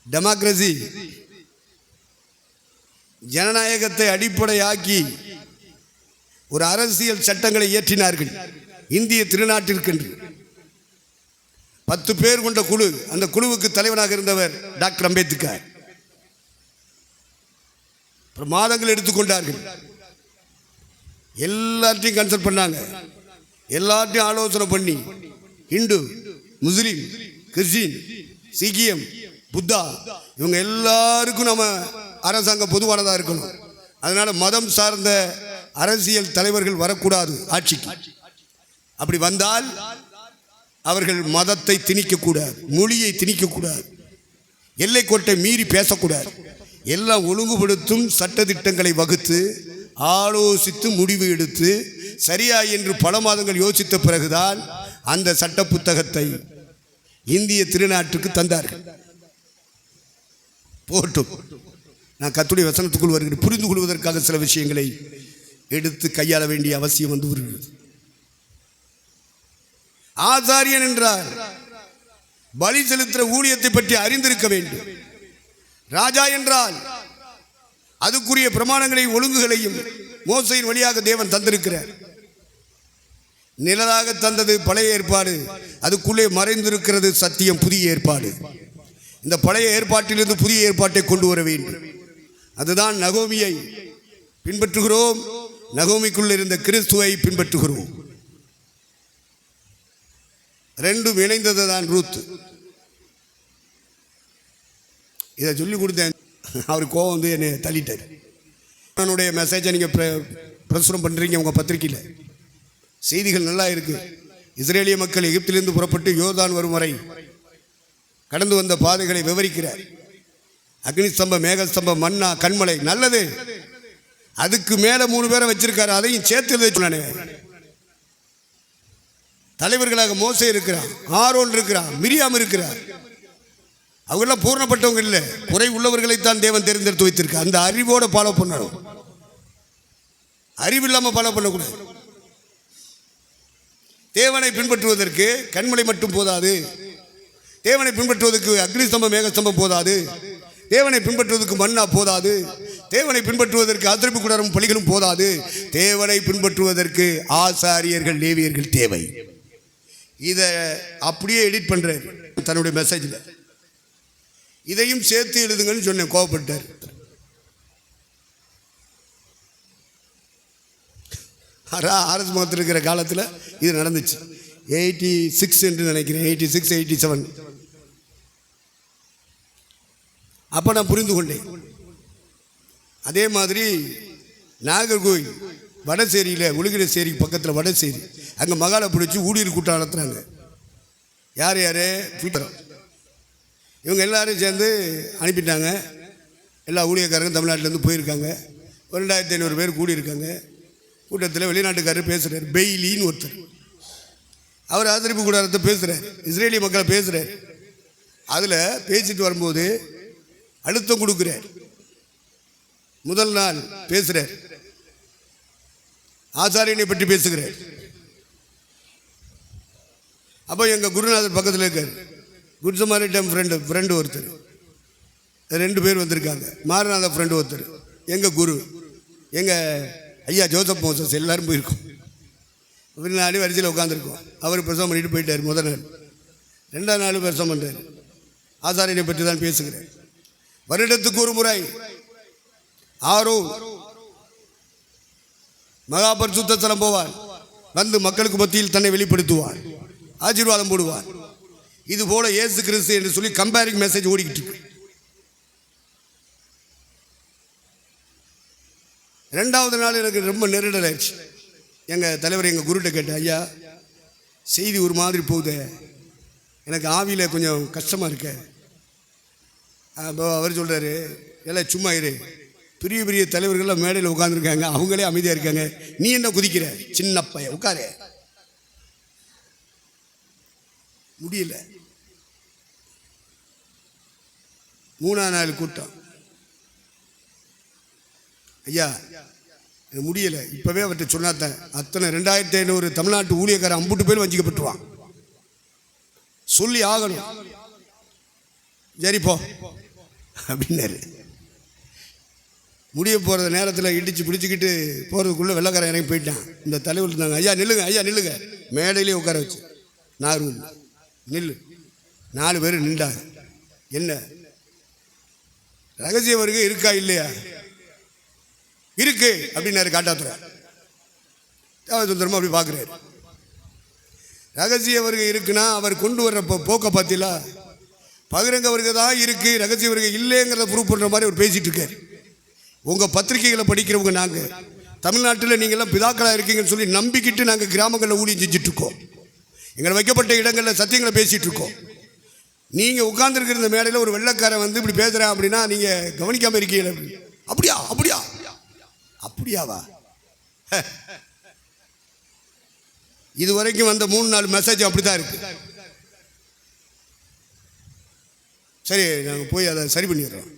A: டெமோக்ரஸி, ஜனநாயகத்தை அடிப்படையாக்கி ஒரு அரசியல் சட்டங்களை இயற்றினார்கள் இந்திய திருநாட்டிற்கென்று. 10 பேர் கொண்ட குழு. அந்த குழுவுக்கு தலைவனாக இருந்தவர் டாக்டர் அம்பேத்கர். மாதங்கள் எடுத்துக்கொண்டார்கள். எல்லாத்தையும் கன்சல்ட் பண்ணாங்க, எல்லாத்தையும் ஆலோசனை பண்ணி இந்து, முஸ்லீம், கிறிஸ்டின், சீக்கியம், புத்தா இவங்க எல்லாருக்கும் நம்ம அரசாங்கம் பொதுவானதாக இருக்கணும். அதனால மதம் சார்ந்த அரசியல் தலைவர்கள் வரக்கூடாது ஆட்சிக்கு. அப்படி வந்தால் அவர்கள் மதத்தை திணிக்கக்கூடாது, மொழியை திணிக்கக்கூடாது, எல்லை கோட்டை மீறி பேசக்கூடாது. எல்லாம் ஒழுங்குபடுத்தும் சட்டத்திட்டங்களை வகுத்து ஆலோசித்து முடிவு எடுத்து சரியா என்று பல மாதங்கள் யோசித்த பிறகுதான் அந்த சட்ட புத்தகத்தை இந்திய திருநாட்டுக்கு தந்தார்கள். போட்டும், நான் கர்த்தருடைய வசனத்துக்குள் வருகிறேன். புரிந்து கொள்வதற்காக சில விஷயங்களை எடுத்து கையாள வேண்டிய அவசியம் வந்து வருகிறது. ஆசாரியன் என்றால் பலி செலுத்துகிற ஊழியத்தை பற்றி அறிந்திருக்க வேண்டும். ராஜா என்றால் அதுக்குரிய பிரமாணங்களையும் ஒழுங்குகளையும் மோசையின் வழியாக தேவன் தந்திருக்கிறார். நிழலாக தந்தது பழைய ஏற்பாடு, அதுக்குள்ளே மறைந்திருக்கிறது சத்தியம், புதிய ஏற்பாடு. இந்த பழைய ஏற்பாட்டிலிருந்து புதிய ஏற்பாட்டை கொண்டு வர வேண்டும். அதுதான் நகோமியை பின்பற்றுகிறோம், நகோமிக்குள் இருந்த கிறிஸ்துவை பின்பற்றுகிறோம். ரெண்டும் இணைந்தது தான் ரூத். இதை சொல்லி கொடுத்தேன், அவர் கோவம் வந்து என்னை தள்ளிட்டார். என்னுடைய மெசேஜை நீங்கள் பிரசுரம் பண்ணுறீங்க உங்கள் பத்திரிக்கையில். செய்திகள் நல்லா இருக்குது. இஸ்ரேலிய மக்கள் எகிப்திலிருந்து புறப்பட்டு யோர்தான் வரும் வரை கடந்து வந்த பாதைகளை விவரிக்கிறார். அக்னி ஸ்தம்பம், மேகஸ்தம்பம், மன்னா, கண்மலை, நல்லது. அதுக்கு மேலே 3 பேரை வச்சிருக்காரு, அதையும் சேர்த்து எழுத சொன்னானே. தலைவர்களாக மோசே இருக்கிறான், ஆரோன் இருக்கிறான், மிரியாம் இருக்கிறார். அவங்கெல்லாம் பூர்ணப்பட்டவங்க இல்லை, குறை உள்ளவர்களைத்தான் தேவன் தேர்ந்தெடுத்து வைத்திருக்க. அந்த அறிவோடு ஃபாலோ பண்ணணும், அறிவு இல்லாமல் ஃபாலோ பண்ணக்கூடாது. தேவனை பின்பற்றுவதற்கு கண்மலை மட்டும் போதாது, தேவனை பின்பற்றுவதற்கு அக்னி ஸ்தம்பம், மேகஸ்தம்பம் போதாது, தேவனை பின்பற்றுவதற்கு மன்னா போதாது, தேவனை பின்பற்றுவதற்கு ஆசரிப்பு கூடாரம் பலிகளும் போதாது. தேவனை பின்பற்றுவதற்கு ஆசாரியர்கள், லேவியர்கள் தேவை. இதை அப்படியே எடிட் பண்ணுறார் தன்னுடைய மெசேஜில். இதையும் சேர்த்து எழுதுங்கன்னு சொன்னேன், கோவப்பட்டார். ஆர்எஸ் மகத்தில் இருக்கிற காலத்தில் இது நடந்துச்சு. 86 என்று நினைக்கிறேன், 86, 87. அப்போ நான் புரிந்து கொண்டேன். அதே மாதிரி நாகர்கோவில் வடசேரியில், ஒழுகிற சேரி பக்கத்தில் வடசேரி, அங்கே மகாலை பிடிச்சி ஊழியர் கூட்டம் நடத்துகிறாங்க. யார் யார்? பீட்டர். இவங்க எல்லாரும் சேர்ந்து அனுப்பிட்டாங்க. எல்லா ஊழியக்காரங்க தமிழ்நாட்டிலேருந்து போயிருக்காங்க. 2500 பேர் கூடியிருக்காங்க. கூட்டத்தில் வெளிநாட்டுக்காரர் பேசுகிறார், பெய்லின்னு ஒருத்தர். அவர் ஆதரிப்பு கூடாரத்தை பேசுகிறார், இஸ்ரேலிய மக்களை பேசுகிறார். அதில் பேசிட்டு வரும்போது அழுத்தம் கொடுக்குறார். முதல் நாள் பேசுகிறார், ஆசாரியனை பற்றி பேசுகிறார். அப்போ எங்கள் குருநாதர் பக்கத்தில் இருக்கார், குட் சமாரிட்டன் ஃப்ரெண்டு ஒருத்தர். 2 பேர் வந்திருக்காங்க. மாரநாத ஃப்ரெண்டு ஒருத்தர். எங்கள் குரு எங்கள் ஐயா ஜோசப் மோசஸ் எல்லோரும் போயிருக்கோம். நாடு வரிசையில் உட்காந்துருக்கோம். அவர் பிரசவம் பண்ணிட்டு போயிட்டார். முதல் நாள். 2ஆம் நாள் பிரசவம் பண்ணுறார். ஆசாரியனை பற்றி தான் பேசுகிறேன். வருடத்துக்கு ஒரு முறை ஆரோன் மகா பரிசுத்த ஸ்தலம் போவார். வந்து மக்களுக்கு மத்தியில் தன்னை வெளிப்படுத்துவார், ஆசீர்வாதம் போடுவார். இது போல இயேசு கிறிஸ்து என்று சொல்லி கம்பேரிங் மெசேஜ் ஓடிக்கிட்டு இருக்கு. 2வது நாள் எனக்கு ரொம்ப நெருடல் ஆயிடுச்சு. எங்கள் தலைவர் எங்கள் குருட்ட கேட்டேன், ஐயா செய்தி ஒரு மாதிரி போகுது, எனக்கு ஆவியில் கொஞ்சம் கஷ்டமாக இருக்க. அப்போ அவர் சொல்கிறாரு, எல்லாம் சும்மா இரு, பெரிய பெரிய தலைவர்கள்லாம் மேடையில் உட்காந்துருக்காங்க, அவங்களே அமைதியாக இருக்காங்க, நீ என்ன குதிக்கிற, சின்ன பையன் உட்காரு. முடியல. 3ஆம் நாள் கூட்டம். ஐயா எனக்கு முடியலை, இப்போவே அவர்கிட்ட சொன்னாத்தான் அத்தனை 2500 தமிழ்நாட்டு ஊழியக்காரன் அம்புட்டு பேர் வஞ்சிக்கப்பட்டுருவான், சொல்லி ஆகணும். சரிப்போ அப்படின்னாரு. முடிய போகிற நேரத்தில் இடித்து பிடிச்சிக்கிட்டு போகிறதுக்குள்ளே வெள்ளைக்காரன் இறங்கி போயிட்டான். இந்த தலைவர் இருந்தாங்க, ஐயா நில்லுங்க, ஐயா நில்லுங்க, மேடையிலே உட்கார வச்சு நான் நில்லு. 4 பேர் நின்றாங்க. என்ன ரகசிய வருகை இருக்கா இல்லையா? இருக்கு அப்படின்னாரு காட்டாத்துறை. சுந்தரமா அப்படி பார்க்குறாரு. ரகசிய வருகை இருக்குன்னா அவர் கொண்டு வர்ற போக்க பார்த்தீங்களா? பகிரங்க வருகை தான் இருக்கு, ரகசிய வருகை இல்லைங்கிறத ப்ரூவ் பண்ணுற மாதிரி அவர் பேசிட்டு இருக்காரு. உங்கள் பத்திரிகைகளை படிக்கிறவங்க நாங்கள் தமிழ்நாட்டில் நீங்கள்லாம் பிதாக்களாக இருக்கீங்கன்னு சொல்லி நம்பிக்கிட்டு நாங்கள் கிராமங்களில் ஊழியம் செஞ்சிட்ருக்கோம். எங்களை வைக்கப்பட்ட இடங்களில் சத்தியங்களை பேசிகிட்டு இருக்கோம். நீங்கள் உட்கார்ந்துருக்கிற இந்த மேடையில் ஒரு வெள்ளைக்காரன் வந்து இப்படி பேசுகிறேன் அப்படின்னா நீங்கள் கவனிக்காமல் இருக்கீங்க. அப்படியா அப்படியா அப்படியாவா? இது வரைக்கும் வந்த 3-4 மெசேஜ் அப்படி தான் இருக்கு. சரி, நாங்கள் போய் அதை சரி பண்ணிடுறோம்.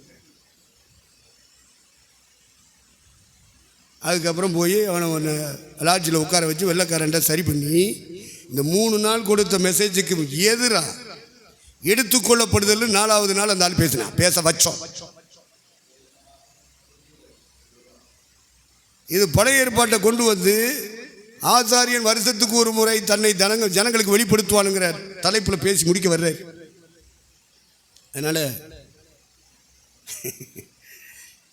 A: அதுக்கப்புறம் போய் அவனை ஒன்று லாட்ஜில் உட்கார வச்சு வெள்ளைக்காரன்ட்ட சரி பண்ணி இந்த 3 நாள் கொடுத்த மெசேஜுக்கு எதிராக எடுத்துக்கொள்ளப்படுதல் 4வது நாள் அந்த ஆள் பேசினான். பேச வச்சோம். இது பழைய ஏற்பாட்டை கொண்டு வந்து ஆசாரியன் வருஷத்துக்கு ஒரு முறை தன்னை ஜனங்களுக்கு வெளிப்படுத்துவானுங்கிற தலைப்பில் பேசி முடிக்க வர்றார். அதனால்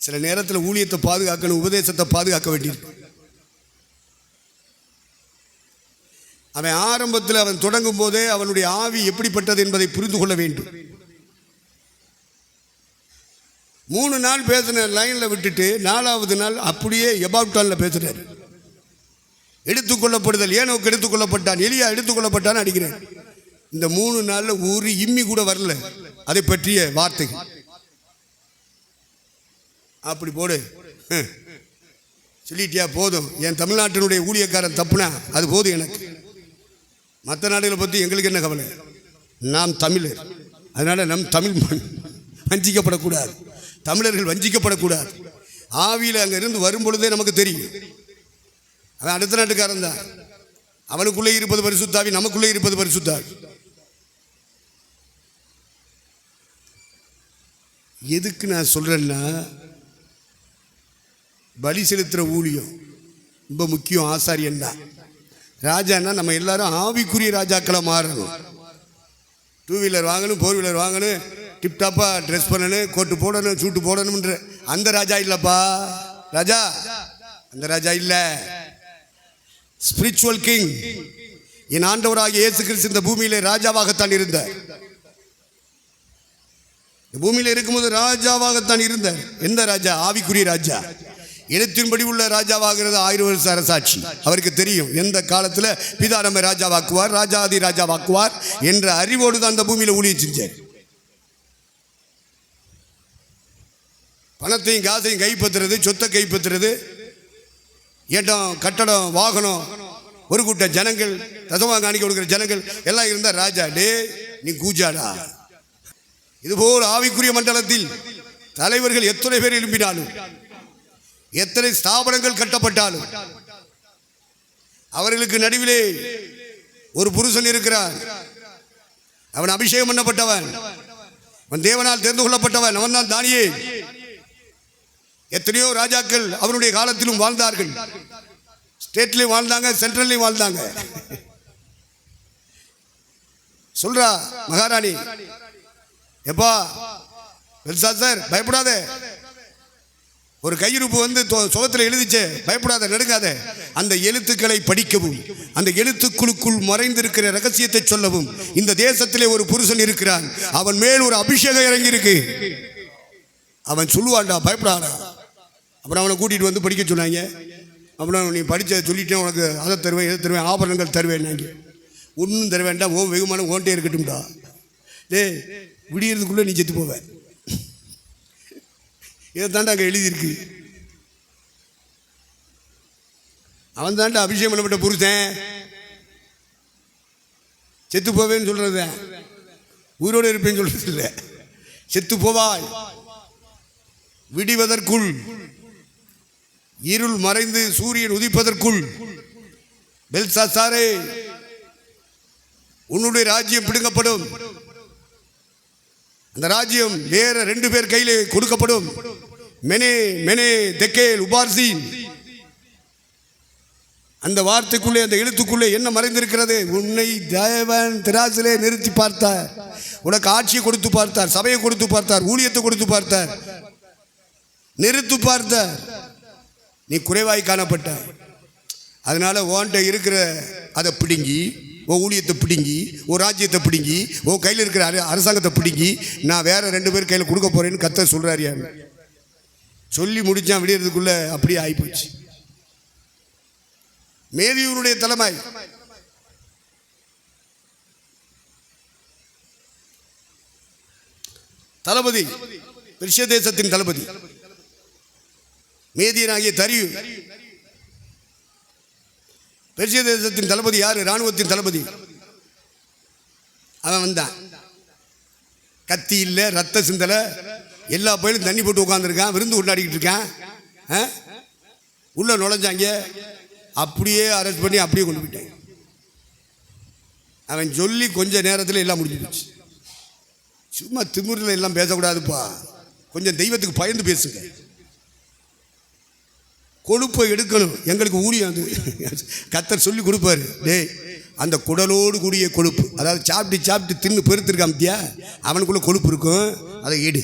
A: சில நேரத்தில் ஊழியத்தை பாதுகாக்கணும், உபதேசத்தை பாதுகாக்க வேண்டியிருக்கு. அவன் ஆரம்பத்தில் அவன் தொடங்கும் போதே அவனுடைய ஆவி எப்படிப்பட்டது என்பதை புரிந்து கொள்ள வேண்டும். 3 நாள் பேசின லைனில் விட்டுட்டு 4வது நாள் அப்படியே எபாப்டானில் பேசுகிறார். எடுத்துக்கொள்ளப்படுதல், ஏனோக்கு எடுத்துக்கொள்ளப்பட்டான், எலியா எடுத்துக்கொள்ளப்பட்டான்னு அடிக்கிறார். இந்த 3 நாளில் ஒரு இம்மி கூட வரல அதை பற்றிய வார்த்தை. அப்படி போடு சொல்லிட்டியா, போதும். என் தமிழ்நாட்டினுடைய ஊழியக்காரன் தப்புனா அது போதும் எனக்கு. மற்ற நாடுகளை பற்றி எங்களுக்கு என்ன கவலை? நாம் தமிழர், அதனால் நம் தமிழ் வஞ்சிக்கப்படக்கூடாது, தமிழர்கள் வஞ்சிக்கப்படக்கூடாது. ஆவியில் அங்கே இருந்து வரும் பொழுதே நமக்கு தெரியும். அவன் அடுத்த நாட்டுக்காரன் தான். அவனுக்குள்ளே இருப்பது பரிசுத்தாவி, நமக்குள்ளே இருப்பது பரிசுத்தாவி. எதுக்கு நான் சொல்கிறேன்னா, பலி செலுத்துகிற ஊழியம் ரொம்ப முக்கியம். ஆசாரியன் தான் ராஜான்னா நம்ம எல்லாரும் ஆவிக்குரிய ராஜாக்களை மாறணும். 2 வீலர் வாங்கணும், 4 வீலர் வாங்கணும், டிப்டாப்பாக ட்ரெஸ் பண்ணணும், கோட்டு போடணும், சூட்டு போடணும்ன்ற அந்த ராஜா இல்லைப்பா. ராஜா அந்த ராஜா இல்லை. Spiritual king. என் ஆண்டவராகிய இயேசு கிறிஸ்து இந்த பூமியிலே ராஜாவாகத்தான் இருந்தார். பூமியில் இருக்கும்போது ராஜாவாகத்தான் இருந்தார். எந்த ராஜா? ஆவிக்குரிய ராஜா. எழுத்தின்படி உள்ள ராஜாவாகிறது 1000 வருஷ அரசாட்சி. அவருக்கு தெரியும் எந்த காலத்தில் பிதா நம்ம ராஜாவாக்குவார், ராஜாதி ராஜாவாக்குவார் என்ற அறிவோடு தான் அந்த பூமியில் ஊழியம் செஞ்சார். பணத்தையும் காசையும் கைப்பற்றுறது, சொத்தை கைப்பற்றுறது, இடம், கட்டடம், வாகனம், ஒரு கூட்ட ஜனங்கள், தசமாக காணிக்க கொடுக்குற ஜனங்கள் எல்லாம் இருந்தால் ராஜா. டே நீ கூஜாடா. இதுபோல் ஆவிக்குரிய மண்டலத்தில் தலைவர்கள் எத்தனை பேர் எழுப்பினாலும், எத்தனை ஸ்தாபனங்கள் கட்டப்பட்டாலும், அவர்களுக்கு நடுவிலே ஒரு புருஷன் இருக்கிறார். அவன் அபிஷேகம் பண்ணப்பட்டவன், அவன் தேவனால் தெரிந்து கொள்ளப்பட்டவன். அவன் தான் தானியேல். எத்தனையோ ராஜாக்கள் அவருடைய காலத்திலும் வாழ்ந்தார்கள். ஸ்டேட்லயும் வாழ்ந்தாங்க, சென்ட்ரல்லையும் வாழ்ந்தாங்க. சொல்றா மகாராணி, எப்பா பெல்சாத்சார் பயப்படாத, ஒரு கையிருப்பு வந்து சுகத்தில் எழுதிச்சே, பயப்படாத, நடுங்காத. அந்த எழுத்துக்களை படிக்கவும், அந்த எழுத்துக்களுக்குள் மறைந்திருக்கிற ரகசியத்தை சொல்லவும் இந்த தேசத்திலே ஒரு புருஷன் இருக்கிறான். அவன் மேல் ஒரு அபிஷேகம் இறங்கி இருக்கு. அவன் சொல்லுவான்டா, பயப்படாடா. அப்புறம் அவனை கூட்டிகிட்டு வந்து படிக்க சொன்னாங்க. அப்புறம் நீ படித்த சொல்லிட்டேன், உனக்கு அதை தருவேன், இதை தருவேன், ஆபரணங்கள் தருவேன். நாங்கள் ஒன்றும் தர வேண்டாம், ஓ வெகுமானம் ஓன்ட்டே இருக்கட்டும்டா. விடியறதுக்குள்ளே நீ செத்து போவேன். இதை தாண்டா அங்கே எழுதியிருக்கு. அவன் தாண்டா அபிஷேகம் பண்ணப்பட்ட புருஷன். செத்து போவேன்னு சொல்றது, உயிரோடு இருப்பேன்னு சொல்றது இல்லை. செத்து போவாய். விடிவதற்குள், இருள் மறைந்து சூரியன் உதிப்பதற்குள், பெல்சாத்சாரே உன்னுடைய ராஜ்யம் பிடுங்கப்படும். அந்த ராஜ்யம் வேற 2 பேர் கையிலே கொடுக்கப்படும். மெனே மெனே தெக்கேல் உபார்சீன். அந்த வார்த்தைக்குள்ளே, அந்த எழுத்துக்குள்ளே என்ன மறைந்திருக்கிறது? உன்னை தேவன் திராசிலே நிறுத்தி பார்த்தார். உனக்கு ஆட்சியை கொடுத்து பார்த்தார், சபையை கொடுத்து பார்த்தார், ஊழியத்தை கொடுத்து பார்த்தார், நிறுத்து பார்த்தார். நீ குறைவாய் காணப்பட்ட. அதனால உன்கிட்ட இருக்கிற அதை பிடுங்கி, உன் ஊழியத்தை பிடுங்கி, உன் ராஜ்யத்தை பிடுங்கி, உன் கையில் இருக்கிற அரசாங்கத்தை பிடுங்கி நான் வேற 2 பேர் கையில் கொடுக்க போறேன்னு கர்த்தர் சொல்றாரு. சொல்லி முடிச்சான். விடியறதுக்குள்ள அப்படியே ஆயிப்போச்சு. மேதியூருடைய தலைமை தளபதி, பெர்சியா தேசத்தின் தளபதி மேதியனாகிய தரியு. பெர்சியா தேசத்தின் தளபதி யாரு? இராணுவத்தின் தளபதி. அவன் வந்தான். கத்தி இல்லை, ரத்த சிந்தலை, எல்லா பயிலும் தண்ணி போட்டு உட்காந்துருக்கான், விருந்து கொண்டாடிக்கிட்டு இருக்கான். உள்ள நுழைஞ்சாங்க, அப்படியே அரெஸ்ட் பண்ணி அப்படியே கொண்டு போயிட்டாங்க. அவன் சொல்லி கொஞ்ச நேரத்தில் எல்லாம் முடிஞ்சு போச்சு. சும்மா திமிரில் எல்லாம் பேசக்கூடாதுப்பா, கொஞ்சம் தெய்வத்துக்கு பயந்து பேசுங்க. கொழுப்பை எடுக்கணும், எங்களுக்கு ஊழியம் அது கர்த்தர் சொல்லி கொடுப்பாரு. டேய், அந்த குடலோடு கூடிய கொழுப்பு, அதாவது சாப்பிட்டு சாப்பிட்டு தின்னு பெருத்திருக்கான் பத்தியா, அவனுக்குள்ள கொழுப்பு இருக்கும், அதை எடு.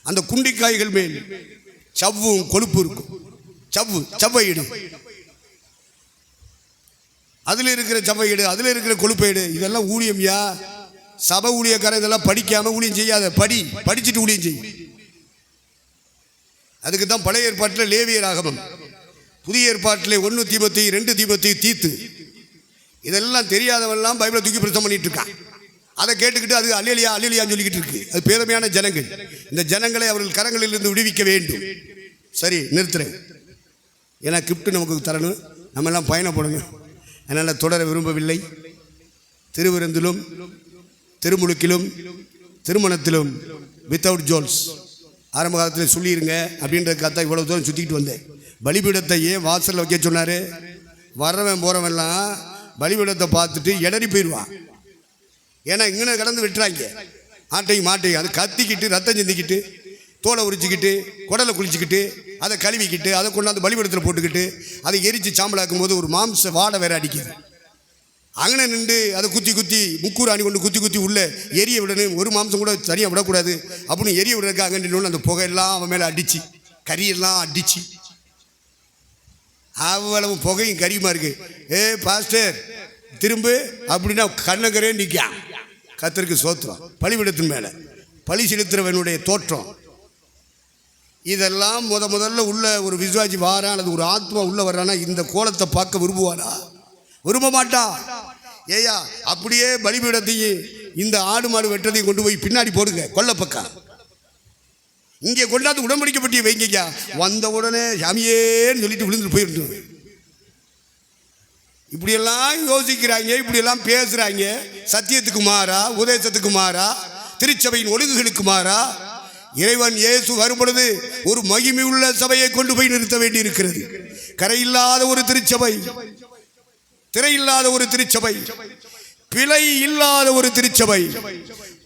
A: அந்த குண்டிக்காய்கள் மேல் சவ்வும் கொழுப்பு இருக்கும், சவ்வை எடு. அதில் இருக்கிற சவ்வை எடு, அதில் இருக்கிற கொழுப்பை எடு. இதெல்லாம் ஊழியம்யா. சபை ஊழியக்காரன் இதெல்லாம் படிக்காம ஊழியம் செய்யாத. படிச்சுட்டு ஊழியம் செய். அதுக்கு தான் பழைய ஏற்பாட்டில் லேவியர் ஆகமம், புதிய ஏற்பாட்டில் 1 தீமோத்தேயு 2 தீமோத்தேயு தீத்து. இதெல்லாம் தெரியாதவெல்லாம் பைபிளை தூக்கி பிரசங்கம் பண்ணிட்டு இருக்கான். அதை கேட்டுக்கிட்டு அது அல்லேலியா அல்லேலியான்னு சொல்லிக்கிட்டு இருக்கு. அது பேதமையான ஜனங்கள். இந்த ஜனங்களை அவர்கள் கரங்களிலிருந்து விடுவிக்க வேண்டும். சரி, நிறுத்துறேன். ஏன்னா கிஃப்ட் நமக்கு தரணும், நம்ம எல்லாம் பயணப்படணும். அதனால் தொடர விரும்பவில்லை. திருவிருந்திலும் திருமுழுக்கிலும் திருமணத்திலும் வித்தவுட் ஜோல்ஸ் ஆரம்ப காலத்தில் சொல்லிடுங்க அப்படின்றதுக்காக இவ்வளோ தூரம் சுற்றிக்கிட்டு வந்தேன். பலிபீடத்தை ஏன் வாசலில் வைக்க சொன்னார்? வரவன் போகிறவன்லாம் பலிபீடத்தை பார்த்துட்டு இடறி போயிடுவான். ஏன்னா இங்கே கடந்து விட்டுறாங்க ஆட்டையும் மாட்டையும். அது கத்திக்கிட்டு ரத்தம் சிந்திக்கிட்டு தோலை உரிச்சிக்கிட்டு குடலை குளிச்சுக்கிட்டு அதை கழுவிக்கிட்டு அதை கொண்டாந்து பலிபீடத்தில் போட்டுக்கிட்டு அதை எரித்து சாம்பலாக்கும் போது ஒரு மாம்ச வாடை வேற அடிக்குது. அங்கே நின்று அதை குத்தி முக்கூர் அணி கொண்டு குத்தி உள்ளே எரிய விடணும். ஒரு மாம்சம் கூட சரியாக விடக்கூடாது அப்படின்னு எரிய விடுறதுக்கு அங்கே நின்று அந்த புகையெல்லாம் அவன் மேலே அடிச்சு, கறியெல்லாம் அடிச்சு, அவ்வளவு புகையும் கரியுமா இருக்கு. பாஸ்டர் திரும்ப அப்படின்னா கண்ணகரே நிற்கான். கர்த்தருக்கு சோத்திரம். பலிபீடத்தின் மேலே பலி செலுத்துறவனுடைய தோற்றம். இதெல்லாம் முதல்ல உள்ள ஒரு விசுவாசி வாரான், அல்லது ஒரு ஆத்மா உள்ள வர்றானா இந்த கோலத்தை பார்க்க விரும்புவானா? விரும்ப மாட்டா. ஏயா அப்படியே பலிபீடத்தையும் இந்த ஆடு மாடு வெட்டத்தையும் கொண்டு போய் பின்னாடி போடுங்க, கொல்ல பக்கம். இங்கே கொண்டாந்து உடம்படிக்கப்பட்டிய வைங்கய்யா. வந்த உடனே சாமியேன்னு சொல்லிட்டு விழுந்துட்டு போயிட்டு இப்படியெல்லாம் யோசிக்கிறாங்க, இப்படியெல்லாம் பேசுகிறாங்க. சத்தியத்துக்கு மாறா, உபதேசத்துக்கு மாறா, திருச்சபையின் ஒழுங்குகளுக்கு மாறா. இறைவன் இயேசு வரும்பொழுது ஒரு மகிமை உள்ள சபையை கொண்டு போய் நிறுத்த வேண்டி இருக்கிறது. கரையில்லாத ஒரு திருச்சபை, திரையில்லாத ஒரு திருச்சபை, பிழை இல்லாத ஒரு திருச்சபை,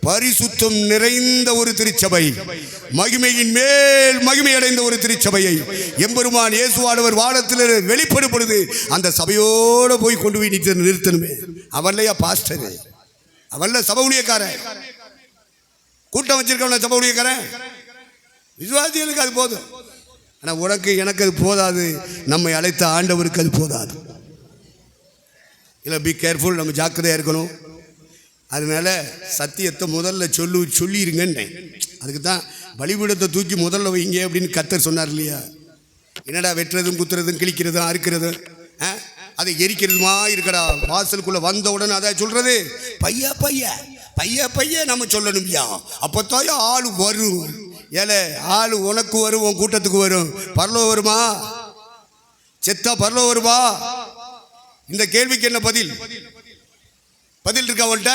A: பரிசுத்தம் நிறைந்த ஒரு திருச்சபை, மகிமையின் மேல் மகிமை அடைந்த ஒரு திருச்சபையை எம்பெருமான் இயேசுவானவர் வானத்தில் வெளிப்படும் பொழுது அந்த சபையோடு போய் கொண்டு போய் நிறுத்தணுமே. அவன்லையா பாஸ்டர், அவன்ல சபை ஊழியக்காரன், கூட்டம் வச்சிருக்கவன சபை ஊழியக்காரன். விசுவாசிகளுக்கு அது போதும். ஆனால் உனக்கு எனக்கு அது போதாது. நம்மை அழைத்த ஆண்டவருக்கு அது போதாது. இல்லை, பி கேர்ஃபுல், நம்ம ஜாக்கிரதையாக இருக்கணும். அதனால சத்தியத்தை முதல்ல சொல்லிடுங்கன்னு. அதுக்கு தான் பலிபீடத்தை தூக்கி முதல்ல வைங்க அப்படின்னு கர்த்தர் சொன்னார் இல்லையா? என்னடா வெட்டுறதும் குத்துறதும் கிழிக்கிறதும் அறுக்கிறதும் அதை எரிக்கிறதுமா இருக்கடா. வாசலுக்குள்ளே வந்த உடனே அதை சொல்கிறது பையா பையா பையா பையா நம்ம சொல்லணும்யா. அப்போத்தாயா ஆள் வரும். ஏலே, ஆள் உனக்கு வரும், உன் கூட்டத்துக்கு வரும். பரலோகம் வருமா? செத்தா பரலோகம் வருமா? இந்த கேள்விக்கு என்ன பதில் இருக்கா அவன்கிட்ட?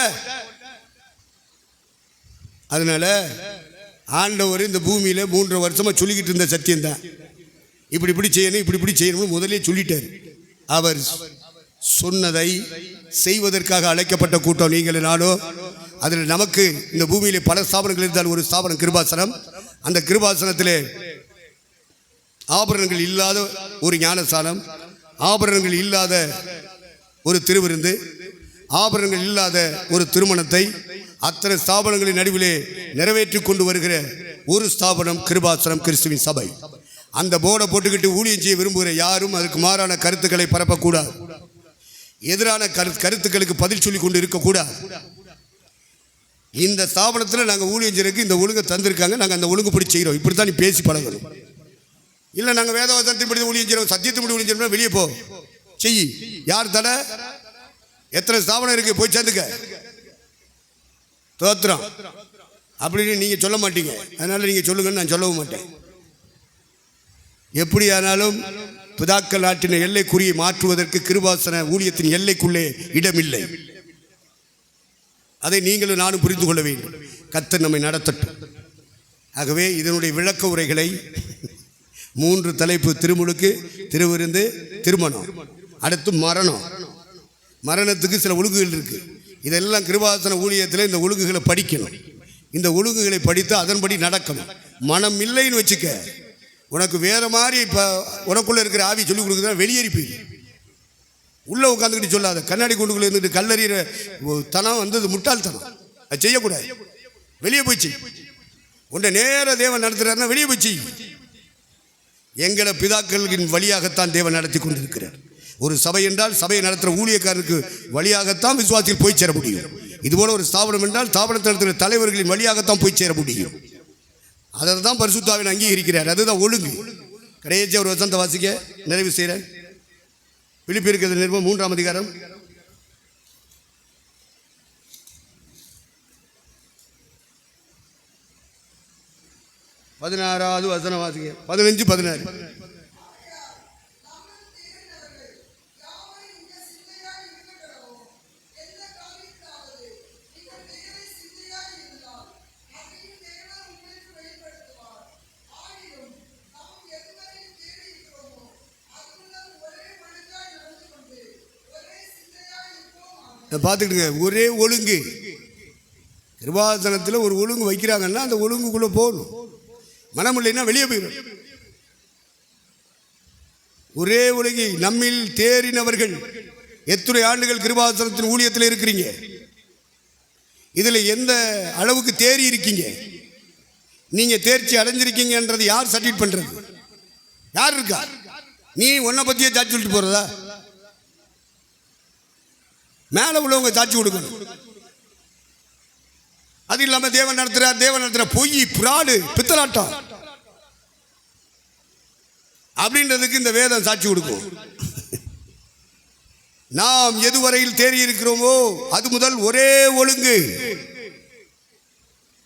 A: அதனால ஆண்டவர் இந்த பூமியில் 3 வருஷமா சொல்லிக்கிட்டு இருந்த சத்தியம்தான். இப்படி செய்யணும், இப்படி செய்யணும்னு முதலே சொல்லிட்டார். அவர் சொன்னதை செய்வதற்காக அழைக்கப்பட்ட கூட்டம் நீங்கள் நானும். அதில் நமக்கு இந்த பூமியில் பல ஸ்தாபனங்கள் இருந்தால் ஒரு ஸ்தாபனம் கிருபாசனம். அந்த கிருபாசனத்தில் ஆபரணங்கள் இல்லாத ஒரு ஞானஸ்தானம், ஆபரணங்கள் இல்லாத ஒரு திருவிருந்து, ஆபரணங்கள் இல்லாத ஒரு திருமணத்தை அத்தனை ஸ்தாபனங்களின் நடுவிலே நிறைவேற்றி கொண்டு வருகிற ஒரு ஸ்தாபனம் கிருபாசனம், கிறிஸ்துவின் சபை. அந்த போர்டை போட்டுக்கிட்டு ஊழியம் செய்ய விரும்புகிற யாரும் அதுக்கு மாறான கருத்துக்களை பரப்பக்கூடாது. எதிரான கருத்துக்களுக்கு பதில் சொல்லி கொண்டு இருக்கக்கூடாது. இந்த ஸ்தாபனத்தில் நாங்கள் ஊழியம் செய்யறதுக்கு இந்த ஒழுங்கை தந்திருக்காங்க, நாங்கள் அந்த ஒழுங்குப்படி செய்கிறோம், இப்படி தான் நீ பேசி பழகணும். இல்லை, நாங்கள் வேதவசனத்தின்படி ஊழியம் செய்கிறோம், சத்தியத்தின்படி ஊழியம் செய்யணும், வெளியே போ செய். யார் தடை? எத்தனை ஸ்தாபனம் இருக்கு, போய் சேர்ந்துக்க. தோத்திரம் அப்படின்னு நீங்கள் சொல்ல மாட்டீங்க. அதனால நீங்கள் சொல்லுங்கன்னு நான் சொல்லவும் மாட்டேன். எப்படி ஆனாலும் பிதாக்கள் நாட்டின எல்லைக்குறியை மாற்றுவதற்கு கிருபாசன ஊழியத்தின் எல்லைக்குள்ளே இடமில்லை. அதை நீங்களும் நானும் புரிந்து கொள்ள வேண்டும். கர்த்தர் நம்மை நடத்தட்டும். ஆகவே இதனுடைய விளக்க உரைகளை 3 தலைப்பு: திருமுழுக்கு, திருவிருந்து, திருமணம், அடுத்து மரணம். மரணத்துக்கு சில ஒழுங்குகள் இருக்கு. இதெல்லாம் கிருபாசன ஊழியத்தில் இந்த ஒழுங்குகளை படிக்கணும். இந்த ஒழுங்குகளை படித்து அதன்படி நடக்கணும். மனம் இல்லைன்னு வச்சுக்க, உனக்கு வேற மாதிரி இப்போ உனக்குள்ளே இருக்கிற ஆவி சொல்லிக் கொடுக்குறதா வெளியேறி போயிடு. உள்ளே உட்காந்துக்கிட்டு சொல்லாத. கண்ணாடி கொண்டுக்குள்ளே இருந்துட்டு கல்லறிகிற தனம் அது முட்டாள்தனம். அது செய்யக்கூடாது. வெளியே போய் செய். உன்னை நேர தேவன் நடத்துகிறாருன்னா வெளியே போய் செய். எங்களை பிதாக்களின் வழியாகத்தான் தேவன் நடத்தி கொண்டிருக்கிறார். ஒரு சபை என்றால் சபையை நடத்துகிற ஊழியக்காரருக்கு வழியாகத்தான் விசுவாசிகள் போய் சேர முடியும். இதுபோல ஒரு ஸ்தாபனம் என்றால் ஸ்தாபனத்தை நடத்துகிற தலைவர்களின் வழியாகத்தான் போய் சேர முடியும். அதை தான் பரிசுத்தாவின் அங்கீகரிக்கிறார். அதுதான் ஒழுங்கு. கடைசி ஒரு வசனத்தை வாசிக்க நிறைவு செய்கிறேன். பிலிப்பியருக்கு நிருபம் 3ஆம் அதிகாரம் 16வது வசனம் வாசிக்க. 15, 16. பார்த்துக்கிட்டுங்க, ஒரே ஒழுங்கு. கிருபாசனத்தில் ஒரு ஒழுங்கு வைக்கிறாங்கன்னா அந்த ஒழுங்குக்குள்ளே போகணும். மனம் இல்லைன்னா வெளியே போயிடும். ஒரே ஒழுங்கு. நம்மில் தேறினவர்கள் எத்தனை ஆண்டுகள் கிருபாசனத்தின் ஊழியத்தில் இருக்கிறீங்க? இதில் எந்த அளவுக்கு தேறி இருக்கீங்க? நீங்கள் தேர்ச்சி அடைஞ்சிருக்கீங்கன்றது யார் சர்டிஃபிகேட் பண்ணுறது? யார் இருக்கா? நீ உன்னை பற்றியே சாட்சி சொல்லிட்டு போகிறதா? மேலே உள்ளவங்க சாட்சி கொடுக்கணும். அது இல்லாமல் தேவன் நடத்துகிற பொய், பிராடு, பித்தலாட்டம் அப்படின்றதுக்கு இந்த வேதம் சாட்சி கொடுக்கும். நாம் எதுவரையில் தேறி இருக்கிறோமோ அது முதல் ஒரே ஒழுங்கு.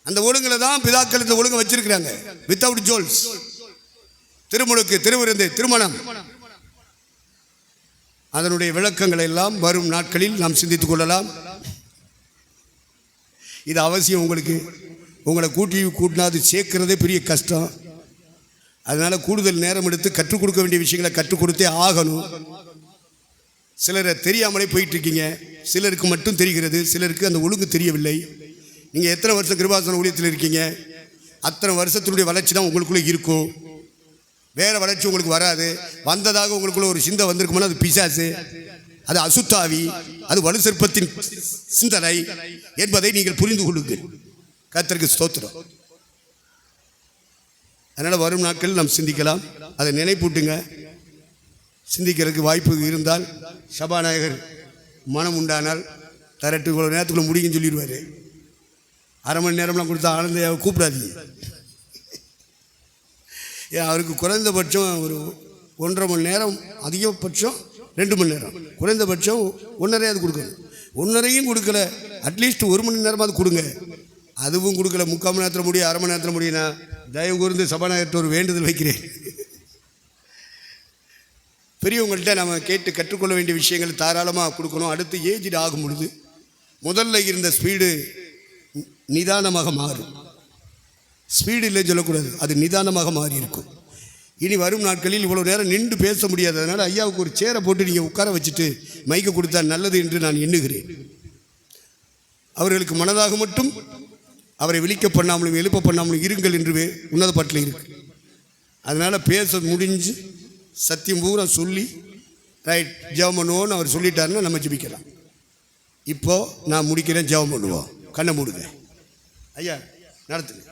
A: அந்த ஒழுங்குல தான் பிதாக்கள் இந்த ஒழுங்கு வச்சிருக்கிறாங்க. வித்தவுட் ஜோல்ஸ். திருமுழுக்கு, திருவிருந்து, திருமணம், அதனுடைய விளக்கங்களை எல்லாம் வரும் நாட்களில் நாம் சிந்தித்துக் கொள்ளலாம். இது அவசியம். உங்களை கூட்டினாது சேர்க்கிறதே பெரிய கஷ்டம். அதனால் கூடுதல் நேரம் எடுத்து கற்றுக் கொடுக்க வேண்டிய விஷயங்களை கற்றுக் கொடுத்தே ஆகணும். சிலரை தெரியாமலே போயிட்டு இருக்கீங்க. சிலருக்கு மட்டும் தெரிகிறது, சிலருக்கு அந்த ஒழுங்கு தெரியவில்லை. நீங்கள் எத்தனை வருஷம் கிருபாசன ஊழியத்தில் இருக்கீங்க, அத்தனை வருஷத்தினுடைய வளர்ச்சி தான் உங்களுக்குள்ளே இருக்கும். வேறு வளர்ச்சி உங்களுக்கு வராது. வந்ததாக உங்களுக்குள்ள ஒரு சிந்தை வந்திருக்குமோனா அது பிசாசு, அது அசுத்தாவி, அது வலு சிற்பத்தின் சிந்தனை என்பதை நீங்கள் புரிந்து கொள்ளுங்கள். கர்த்தருக்கு ஸ்தோத்திரம். அதனால் வரும் நாட்களில் நாம் சிந்திக்கலாம். அதை நினைப்பூட்டுங்க. சிந்திக்கிறதுக்கு வாய்ப்பு இருந்தால் சபாநாயகர் மனம் உண்டானால் தரட்டு இவ்வளோ நேரத்துக்குள்ளே முடியுன்னு சொல்லிடுவார். அரை மணி நேரம்லாம் கொடுத்தா ஆனந்தையாவை கூப்பிடாதீங்க. ஏன் அவருக்கு குறைந்தபட்சம் ஒரு 1.5 மணி நேரம், அதிகபட்சம் 2 மணி நேரம், குறைந்தபட்சம் 1.5 கொடுக்கணும். 1.5 கொடுக்கல, அட்லீஸ்ட் 1 மணி நேரமாவது கொடுங்க. அதுவும் கொடுக்கல, 3/4 மணி நேரத்தில் முடியும், அரை மணி நேரத்தில் முடியும்னா தயவு கூர்ந்து சபாநாயகர்கிட்ட ஒரு வேண்டுதல் வைக்கிறேன். பெரியவங்கள்ட்ட நம்ம கேட்டு கற்றுக்கொள்ள வேண்டிய விஷயங்கள் தாராளமாக கொடுக்கணும். அடுத்து ஏஜ்டு ஆகும் பொழுது முதல்ல இருந்த ஸ்பீடு நிதானமாக மாறும். ஸ்பீடு இல்லைன்னு சொல்லக்கூடாது, அது நிதானமாக மாறி இருக்கும். இனி வரும் நாட்களில் இவ்வளோ நேரம் நின்று பேச முடியாது. அதனால் ஐயாவுக்கு ஒரு சேரை போட்டு நீங்கள் உட்கார வச்சுட்டு மைக்கை கொடுத்தா நல்லது என்று நான் எண்ணுகிறேன். அவர்களுக்கு மனதாக மட்டும் அவரை விழிக்க பண்ணாமலும் எழுப்ப பண்ணாமலும் இருங்கள் என்று உன்னத பாட்டில் இருக்கு. அதனால் பேச முடிஞ்சு சத்தியம் பூரா சொல்லி ரைட் ஜெபம் பண்ணுவோன்னு அவர் சொல்லிட்டாருன்னா நம்ம ஜெபிக்கலாம். இப்போது நான் முடிக்கிறேன், ஜெபம் பண்ணுவோம். கண்ணை மூடுங்க ஐயா, நடத்துங்க.